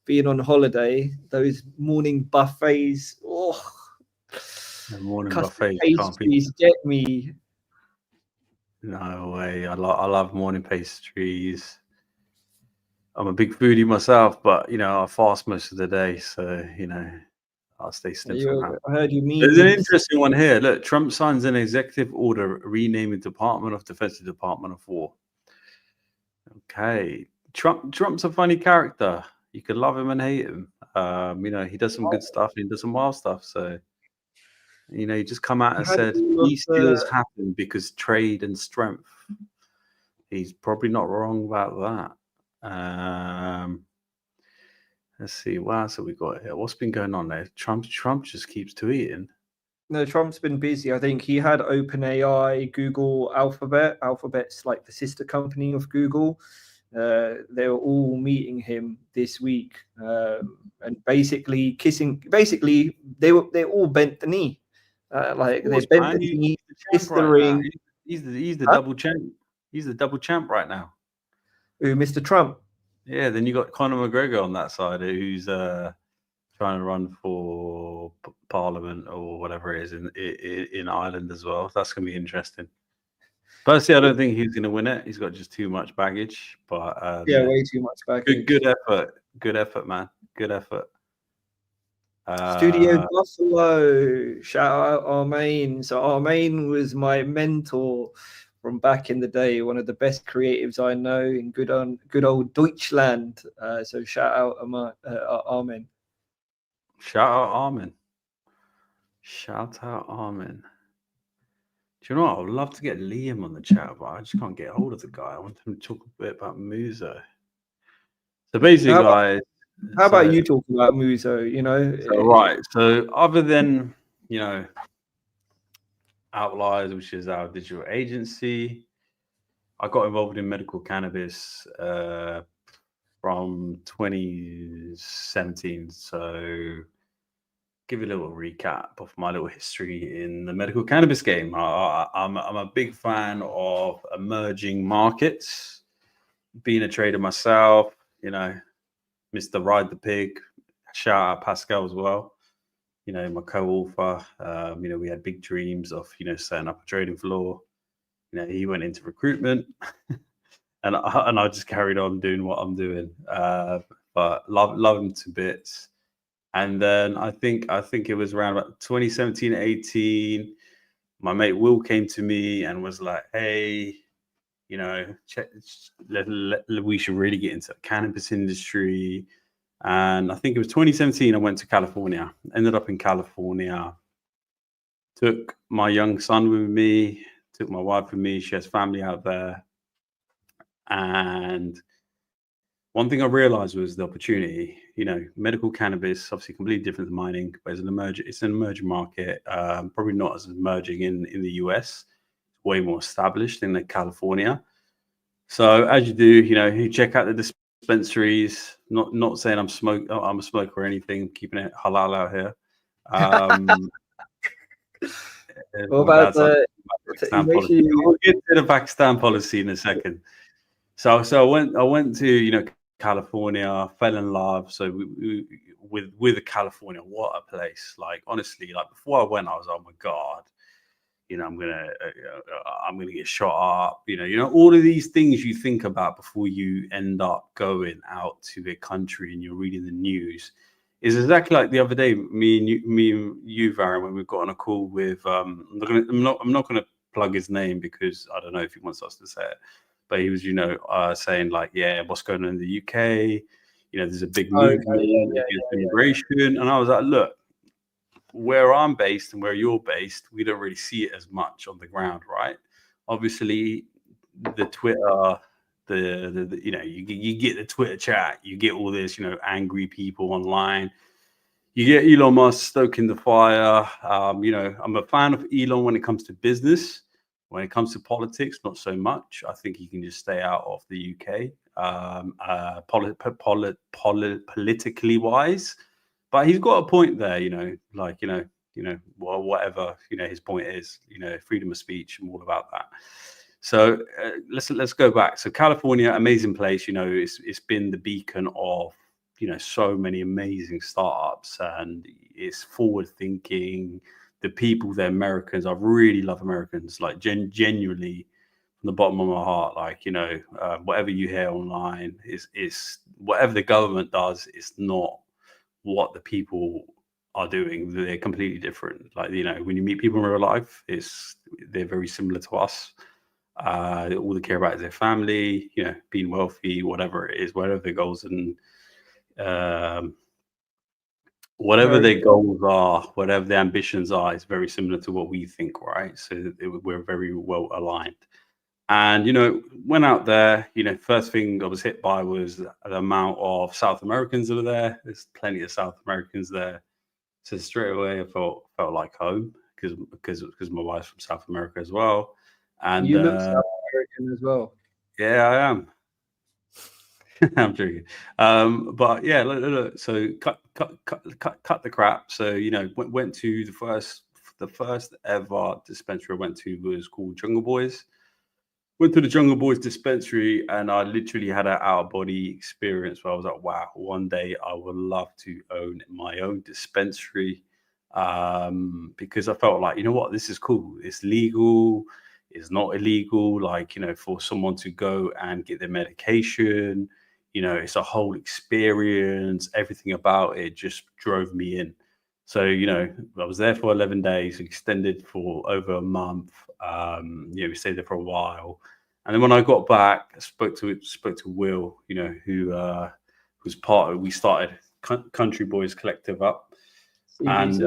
being on holiday, those morning buffets, the morning custard buffets pastries get me. No way. I love morning pastries. I'm a big foodie myself, but I fast most of the day, so I'll stay slim somehow. I heard you mean. There's an interesting one here. Look, Trump signs an executive order renaming Department of Defense to Department of War. Okay, Trump's a funny character. You could love him and hate him. He does some good stuff and he does some wild stuff. So, he just come out and said peace deals happen because trade and strength. He's probably not wrong about that. Let's see, what else have we got here? What's been going on there? Trump just keeps tweeting. No, Trump's been busy. I think he had OpenAI, Google, Alphabet. Alphabet's like the sister company of Google. They were all meeting him this week, and basically kissing. Basically, they all bent the knee. They bent the knee, kissed the ring. He's the double champ. He's the double champ right now. Who, Mr. Trump? Yeah, then you got Conor McGregor on that side, who's trying to run for Parliament or whatever it is in Ireland as well. That's going to be interesting. Personally, I don't think he's going to win it. He's got just too much baggage. But way too much baggage. Good effort, man. Good effort. Studio Buffalo. Shout out Armaine. So Armaine was my mentor from back in the day, one of the best creatives I know in good old Deutschland. So shout out Armin. Shout out Armin. Shout out Armin. Do you know what? I would love to get Liam on the chat, but I just can't get hold of the guy. I want him to talk a bit about Muso. So basically, guys. How about you talking about Muso? Right. So other than Outliers, which is our digital agency, I got involved in medical cannabis from 2017. So give you a little recap of my little history in the medical cannabis game. I'm a big fan of emerging markets. Being a trader myself, Mr. Ride the Pig, shout out Pascal as well. My co-author, we had big dreams of, setting up a trading floor. He went into recruitment and I just carried on doing what I'm doing. But love him to bits. And then I think it was around about 2017, 18. My mate Will came to me and was like, hey, we should really get into the cannabis industry. And I think it was 2017, I went to California, ended up in California, took my young son with me, took my wife with me. She has family out there. And one thing I realized was the opportunity, medical cannabis, obviously completely different than mining, but it's an emerging market, probably not as emerging in the US, way more established in California. So as you do, you check out the dispensaries, not saying I'm a smoker or anything, keeping it halal out here. What about we'll get to the Pakistan policy in a second. So I went to California, fell in love. So with California, what a place! Like honestly, before I went, I was, oh my god, I'm gonna get shot up. All of these things you think about before you end up going out to a country and you're reading the news. Is exactly like the other day, me and you, Varun, when we got on a call with I'm not gonna plug his name because I don't know if he wants us to say it, but he was saying what's going on in the UK, You know, there's a big Okay, movement yeah, against immigration. And I was like, look, where I'm based and where you're based, we don't really see it as much on the ground, right? Obviously, the Twitter, the you know, you get the Twitter chat, you get all this, you know, angry people online. You get Elon Musk stoking the fire. You know, I'm a fan of Elon when it comes to business. When it comes to politics, not so much. I think he can just stay out of the UK, politically wise. But he's got a point there, you know, like, well, whatever, you know, his point is, you know, freedom of speech. I'm all about that. So let's go back. So California, amazing place. You know, it's been the beacon of, you know, so many amazing startups, and it's forward thinking. The people, they're Americans. I really love Americans, like genuinely from the bottom of my heart. Like, you know, whatever you hear online is whatever the government does, it's not what the people are doing. They're completely different. Like, you know, when you meet people in real life, they're very similar to us. All they care about is their family, you know, being wealthy, whatever it is, whatever their goals and whatever their goals are, whatever their ambitions are, is very similar to what we think, right? So we're very well aligned. And, you know, went out there, you know, first thing I was hit by was the amount of South Americans that were there. There's plenty of South Americans there. So straight away I felt like home because my wife's from South America as well. And you look South American as well. Yeah, I am. I'm joking. But yeah, look. So cut the crap. So, you know, went to the first ever dispensary I went to was called Jungle Boys. Went to the Jungle Boys dispensary, and I literally had an out of body experience where I was like, wow, one day I would love to own my own dispensary. Because I felt like, you know what, this is cool. It's legal. It's not illegal. Like, you know, for someone to go and get their medication, you know, it's a whole experience. Everything about it just drove me in. So, you know, I was there for 11 days, extended for over a month. You know, we stayed there for a while. And then when I got back, I spoke to Will, you know, who was part of, we started Country Boys Collective up. CBC. And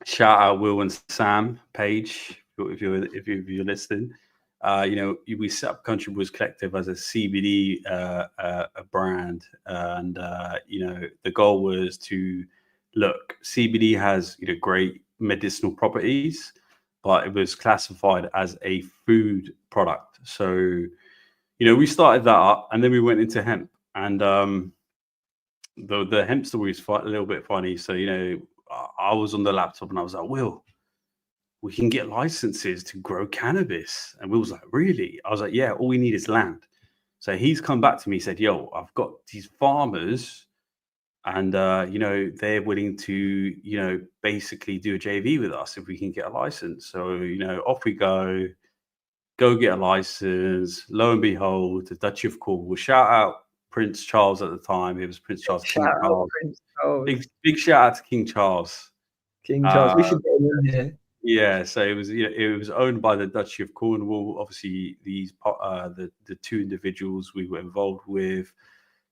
shout out Will and Sam Page, if you're listening. You know, we set up Country Boys Collective as a CBD a brand, and you know, the goal was to look. CBD has, you know, great medicinal properties, but it was classified as a food product. So, you know, we started that up, and then we went into hemp, and the hemp story is a little bit funny. So, you know, I was on the laptop and I was like, Will, we can get licenses to grow cannabis. And Will was like, really? I was like, yeah, all we need is land. So he's come back to me, said, yo, I've got these farmers and, you know, they're willing to, you know, basically do a JV with us if we can get a license. So, you know, off we go get a license. Lo and behold, the Duchy of Cornwall. Shout out Prince Charles at the time. It was Prince Charles. King Charles. Prince Charles. Big shout out to King Charles. King Charles. We should get him in here. Yeah, so it was, you know, it was owned by the Duchy of Cornwall. Obviously, these the two individuals we were involved with,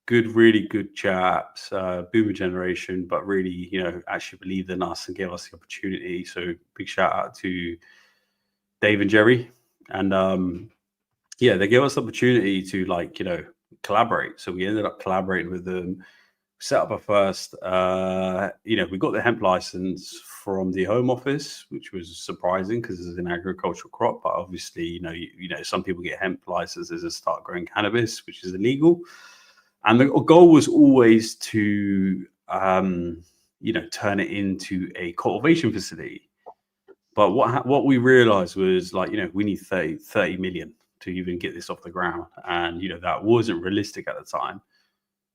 really good chaps, boomer generation, but really, you know, actually believed in us and gave us the opportunity. So big shout out to Dave and Jerry, and yeah, they gave us the opportunity to, like, you know, collaborate. So we ended up collaborating with them. Set up a first, you know, we got the hemp license from the Home Office, which was surprising because it's an agricultural crop. But obviously, you know, some people get hemp licenses and start growing cannabis, which is illegal. And the goal was always to, you know, turn it into a cultivation facility. But what we realized was, like, you know, we need 30 million to even get this off the ground, and, you know, that wasn't realistic at the time.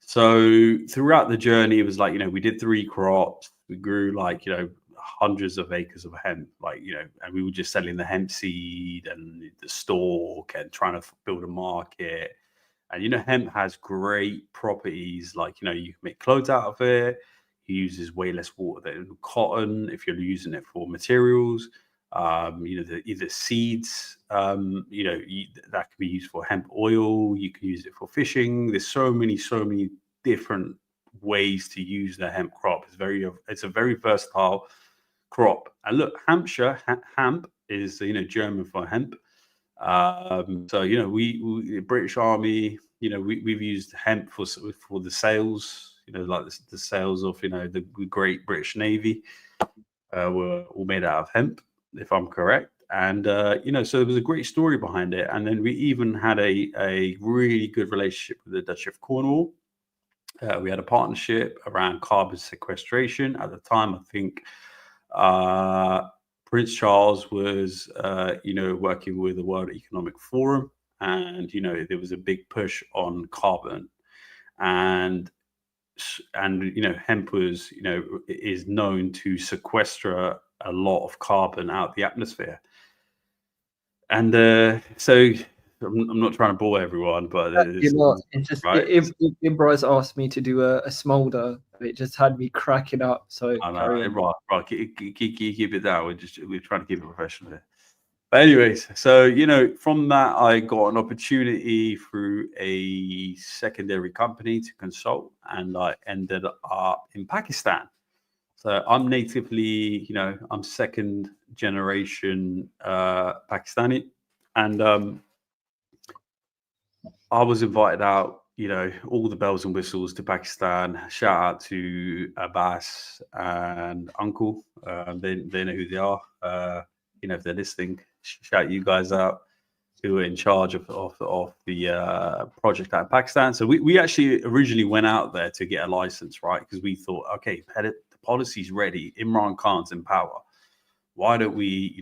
So throughout the journey, it was like, you know, we did 3 crops. We grew, like, you know, hundreds of acres of hemp, like, you know, and we were just selling the hemp seed and the stalk and trying to build a market. And, you know, hemp has great properties. Like, you know, you can make clothes out of it. It uses way less water than cotton if you're using it for materials. You know, either seeds, you know, that can be used for hemp oil. You can use it for fishing. There's so many different ways to use the hemp crop. It's a very versatile crop. And look, Hampshire, hemp is, German for hemp. So, we British Army, we've used hemp for the sails, like the sails of, the Great British Navy were all made out of hemp, if I'm correct. And, so there was a great story behind it. And then we even had a really good relationship with the Duchy of Cornwall. We had a partnership around carbon sequestration. At the time, I think Prince Charles was, working with the World Economic Forum. And, there was a big push on carbon. And hemp was, is known to sequester a lot of carbon out of the atmosphere. And so I'm not trying to bore everyone, but it's just right? if Bryce asked me to do a smolder, it just had me cracking up. So right, keep it down. We're trying to keep it professional here. But anyways, so from that I got an opportunity through a secondary company to consult, and I ended up in Pakistan. So I'm natively, I'm second generation Pakistani, and I was invited out, all the bells and whistles to Pakistan. Shout out to Abbas and Uncle. They know who they are. If they're listening, shout you guys out, who were in charge of the project out in Pakistan. So we actually originally went out there to get a license, right? Because we thought, okay, the policy's ready. Imran Khan's in power. Why don't we,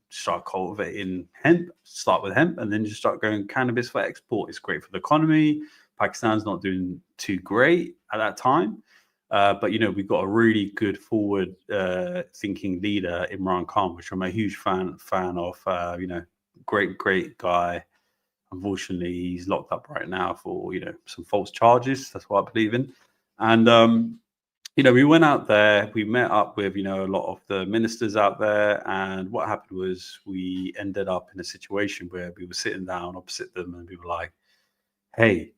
start cultivating hemp, start with hemp, and then just start going cannabis for export? It's great for the economy. Pakistan's not doing too great at that time. But, we've got a really good forward thinking leader, Imran Khan, which I'm a huge fan of, great guy. Unfortunately, he's locked up right now for, some false charges. That's what I believe in. And, we went out there, we met up with, a lot of the ministers out there. And what happened was we ended up in a situation where we were sitting down opposite them and we were like, hey,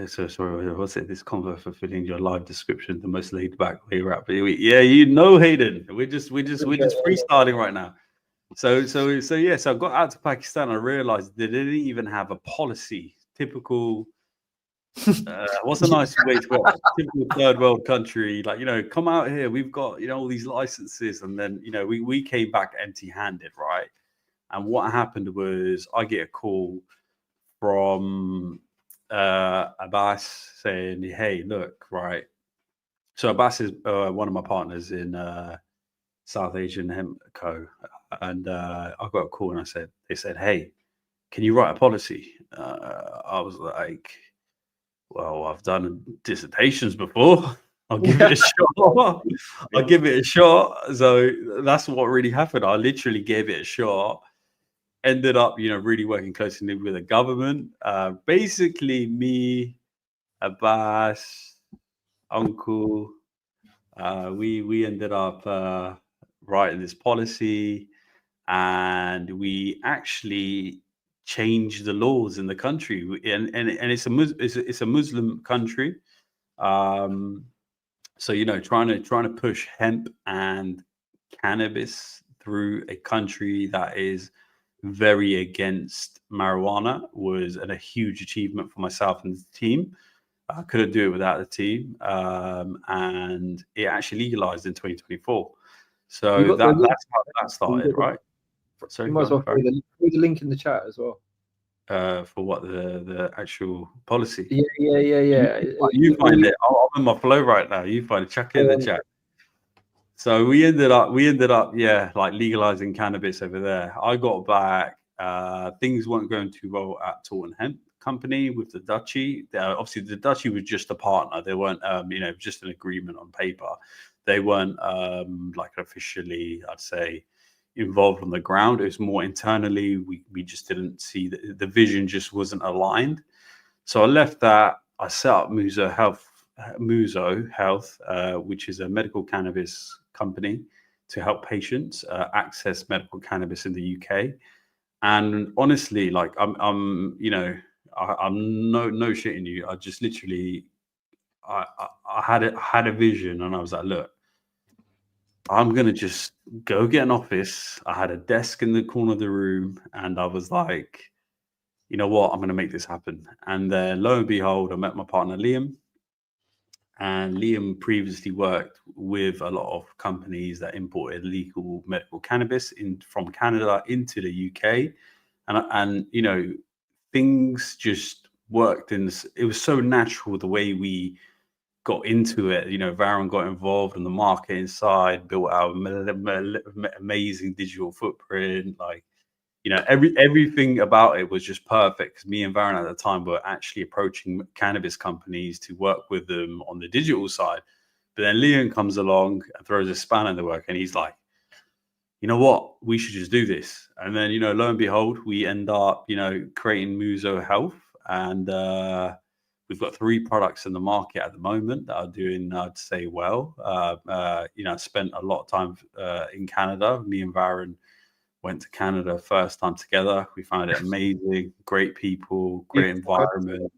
so sorry, what's it? This convo fulfilling your live description, the most laid back way rap. Yeah, Hayden. We're just freestyling right now. So I got out to Pakistan. I realized they didn't even have a policy. Typical. What's a nice way to work? Typical third world country. Like, come out here. We've got, all these licenses, and then we came back empty-handed, right? And what happened was I get a call from Abbas saying, hey, look, right. So Abbas is one of my partners in South Asian Hemp Co. And I got a call and they said, hey, can you write a policy? I was like, well, I've done dissertations before. I'll give it a shot. I'll give it a shot. So that's what really happened. I literally gave it a shot. Ended up, really working closely with the government. Basically, me, Abbas, Uncle, we ended up writing this policy, and we actually changed the laws in the country. And it's a Muslim country. So trying to push hemp and cannabis through a country that is very against marijuana was a huge achievement for myself and the team. I couldn't do it without the team, and it actually legalized in 2024. So that's how that started, right? Sorry, you might as well throw the link in the chat as well. For what the actual policy? Yeah. You find it. I'm in my flow right now. You find it. Check in the chat. So we ended up, like legalizing cannabis over there. I got back. Things weren't going too well at Taunton Hemp Company with the Duchy. Obviously, the Duchy was just a partner. They weren't, just an agreement on paper. They weren't like officially, I'd say, involved on the ground. It was more internally. We just didn't see the vision just wasn't aligned. So I left that. I set up Muso Health, which is a medical cannabis company to help patients access medical cannabis in the UK. And honestly, like I'm I'm no shitting you. I just literally, I had a vision, and I was like, look, I'm gonna just go get an office. I had a desk in the corner of the room, and I was like, you know what, I'm gonna make this happen. And then lo and behold, I met my partner Liam, and Liam previously worked with a lot of companies that imported legal medical cannabis from Canada into the UK, and you know, things just worked in this. It was so natural the way we got into it. You know, Varen got involved in the marketing side, built out amazing digital footprint. Like, you know, everything about it was just perfect, because me and Varen at the time were actually approaching cannabis companies to work with them on the digital side. But then Leon comes along and throws a spanner in the work, and he's like, you know what, we should just do this. And then, you know, lo and behold, we end up, you know, creating Muso Health, and we've got 3 products in the market at the moment that are doing, I'd say, well. You know, I spent a lot of time in Canada. Me and Varen went to Canada first time together. We found it amazing, great people, great environment.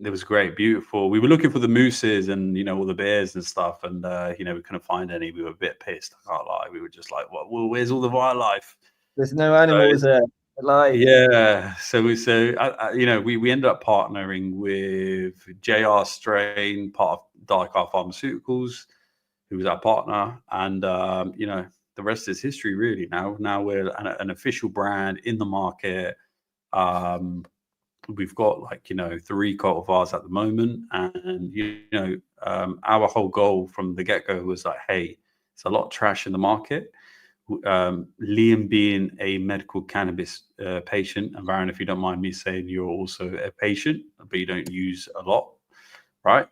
It was great, beautiful. We were looking for the mooses and, you know, all the bears and stuff, and you know, we couldn't find any. We were a bit pissed, I can't lie. We were just like, well, where's all the wildlife? There's no animals there. Alive. Yeah, so you know, we ended up partnering with JR Strain, part of Dykar Pharmaceuticals, who was our partner, and you know, the rest is history, really. Now we're an official brand in the market. We've got, like, you know, 3 cultivars at the moment, and you know, our whole goal from the get-go was like, hey, it's a lot of trash in the market. Liam being a medical cannabis patient, and Varen, if you don't mind me saying, you're also a patient, but you don't use a lot, right?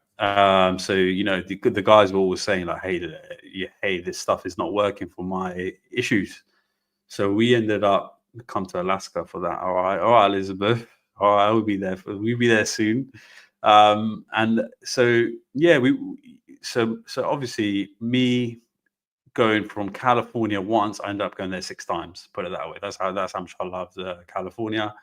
So, you know, the guys were always saying like, hey, this stuff is not working for my issues. So we ended up come to Alaska for that. All right, Elizabeth. All right, we'll be there soon. And so yeah, so obviously, me going from California once, I ended up going there 6 times. Put it that way. That's how much I loved California.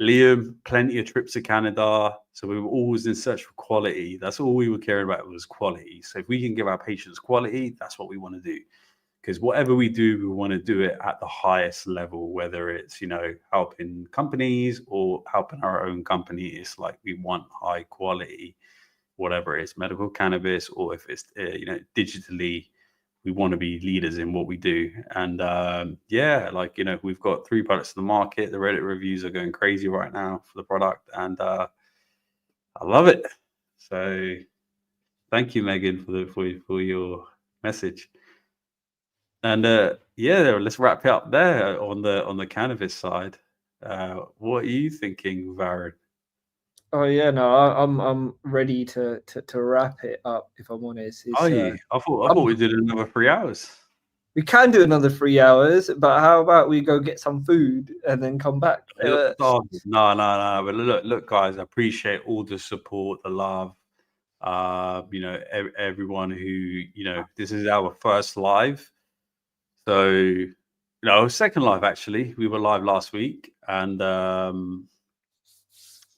Liam, plenty of trips to Canada. So we were always in search for quality. That's all we were caring about, was quality. So if we can give our patients quality, that's what we want to do. Because whatever we do, we want to do it at the highest level, whether it's, you know, helping companies or helping our own company. It's like we want high quality, whatever it is, medical cannabis, or if it's, you know, digitally, we want to be leaders in what we do. And yeah, like, you know, we've got 3 products in the market. The Reddit reviews are going crazy right now for the product, and I love it. So thank you, Megan, for your message. And yeah, let's wrap it up there on the cannabis side. What are you thinking, Varen? Oh yeah, no, I'm ready to wrap it up. If I'm honest, Are you? I thought we did another 3 hours. We can do another 3 hours, but how about we go get some food and then come back? No. But look, guys, I appreciate all the support, the love. You know, everyone who, you know, this is our first live. So, no, second live actually. We were live last week, and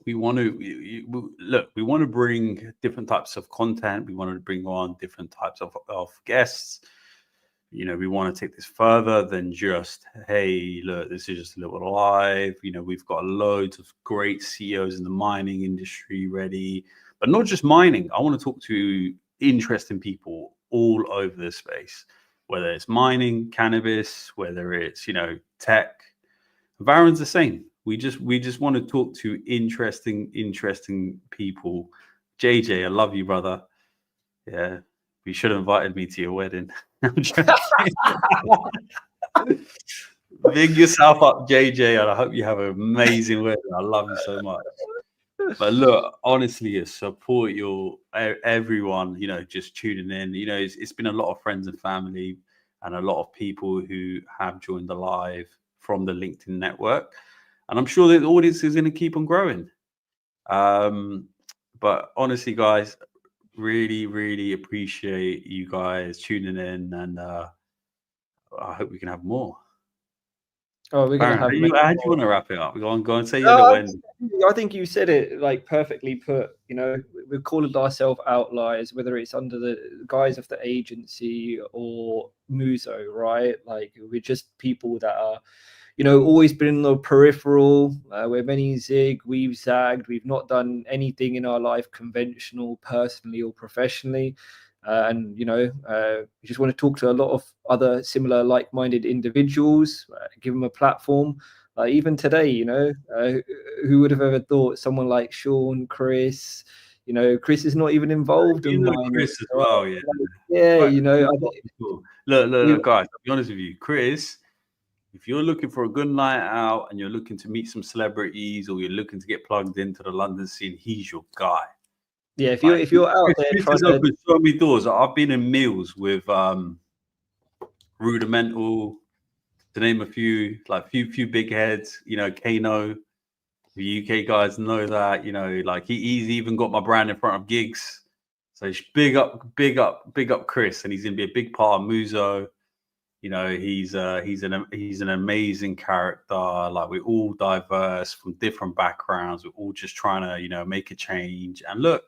we want to bring different types of content. We want to bring on different types of guests. You know, we want to take this further than just, hey, look, this is just a little live. You know, we've got loads of great CEOs in the mining industry ready, but not just mining. I want to talk to interesting people all over the space, whether it's mining, cannabis, whether it's, you know, tech. Varen's the same. We just want to talk to interesting people. JJ, I love you, brother. Yeah, you should have invited me to your wedding. Big yourself up, JJ, and I hope you have an amazing wedding. I love you so much. But look, honestly, support everyone, you know, just tuning in. You know, it's been a lot of friends and family and a lot of people who have joined the live from the LinkedIn network. And I'm sure the audience is going to keep on growing. But honestly, guys, really appreciate you guys tuning in, and I hope we can have more. Oh, we're gonna Baron, have. how do you want to wrap it up? Go on, say your No, little end. I think you said it like perfectly put. You know, we've called ourselves outliers, whether it's under the guise of the agency or Muso, right? Like we're just people that are, you know, always been in the peripheral. We're many zig, we've zagged. We've not done anything in our life conventional, personally or professionally. And you know, we just want to talk to a lot of other similar, like-minded individuals, give them a platform. Even today, you know, who would have ever thought someone like Sean, Chris, you know, Chris is not even involved in Chris as well, yeah. Yeah, Right. you know, Look, guys, I'll be honest with you, Chris. If you're looking for a good night out and you're looking to meet some celebrities or you're looking to get plugged into the London scene, he's your guy. yeah. If you're out there Chris trying has to, opened so many doors. I've been in meals with Rudimental, to name a few, like few big heads. You know, Kano. The UK guys know that. You know, like he's even got my brand in front of gigs. So big up Chris, and he's gonna be a big part of Muso. You know, he's an amazing character. Like we're all diverse from different backgrounds. We're all just trying to, you know, make a change. And look,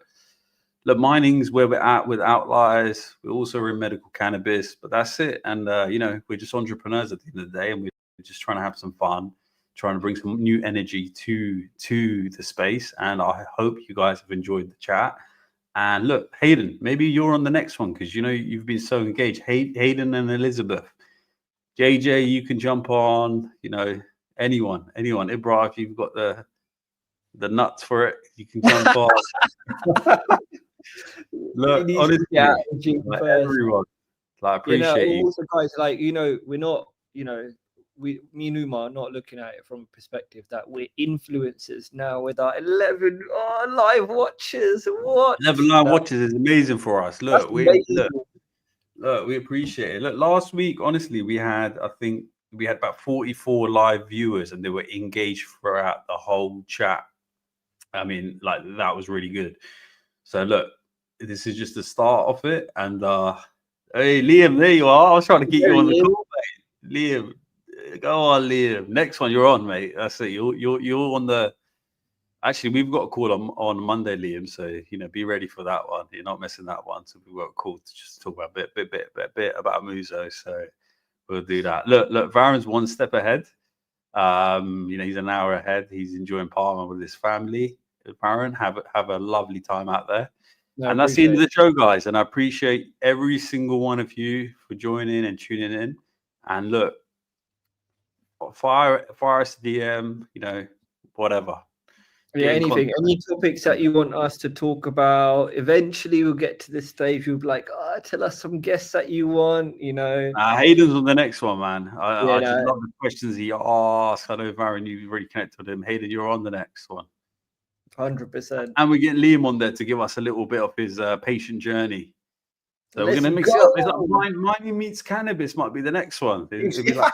mining's where we're at with Outliers. We're also in medical cannabis, but that's it. And you know, we're just entrepreneurs at the end of the day, and we're just trying to have some fun, trying to bring some new energy to the space. And I hope you guys have enjoyed the chat. And look, Hayden, maybe you're on the next one because you know you've been so engaged. Hayden and Elizabeth, JJ, you can jump on. You know, anyone. Ibra, if you've got the nuts for it, you can jump on. Look, honestly, like everyone, like appreciate you. Also, guys, like you know, we're not, you know, me and Uma are not looking at it from a perspective that we're influencers now with our 11 live watchers. What 11 live watchers is amazing for us. Look, we appreciate it. Look, last week, honestly, we had about 44 live viewers, and they were engaged throughout the whole chat. I mean, like that was really good. So look, this is just the start of it. And hey, Liam, there you are. I was trying to get you on the call, mate. Liam, go on, Liam. Next one, you're on, mate. That's it. You're on the. Actually, we've got a call on Monday, Liam. So you know, be ready for that one. You're not missing that one. So we've got a call to just talk about a bit about Muso. So we'll do that. Look, Varen's one step ahead. You know, he's an hour ahead. He's enjoying Parma with his family. Varen, have a lovely time out there. No, and that's the end of the show, guys. And I appreciate every single one of you for joining and tuning in. And look, fire us DM, you know, whatever. Yeah, anything, any topics that you want us to talk about. Eventually, we'll get to this stage. We'll be like, tell us some guests that you want, you know. Hayden's on the next one, man. I just love the questions he asked. I know, Varen, you've already connected with him. Hayden, you're on the next one. 100%. And we get Liam on there to give us a little bit of his patient journey. So we're going to mix it up. It's like mining meets cannabis might be the next one. It'll be like,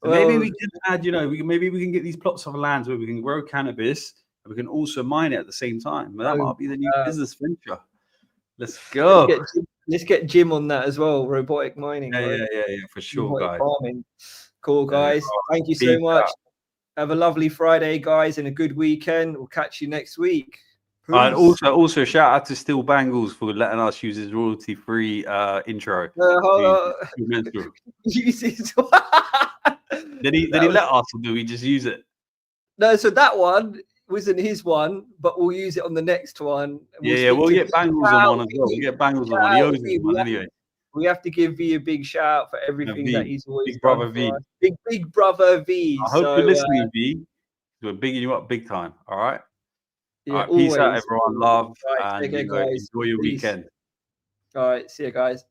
maybe we can add, you know, maybe we can get these plots of lands where we can grow cannabis and we can also mine it at the same time. That might be the new business venture. Let's go. Let's get Jim on that as well. Robotic mining. Yeah, for sure, guys. Farming. Cool, guys. Thank you so much. Have a lovely Friday, guys, and a good weekend. We'll catch you next week. And also shout out to Steel Bangles for letting us use his royalty-free intro. Did he let us, or do we just use it? No, so that one wasn't his one, but we'll use it on the next one. We'll get Bangles on one as well. We'll get Bangles on one. He owes me one anyway. We have to give V a big shout out for everything that he's always Big Brother V. Big Brother V. I hope you're listening, V. We're bigging you up big time. All right. Yeah, all right, peace out, everyone. Love, right, and enjoy your weekend. All right, see you guys.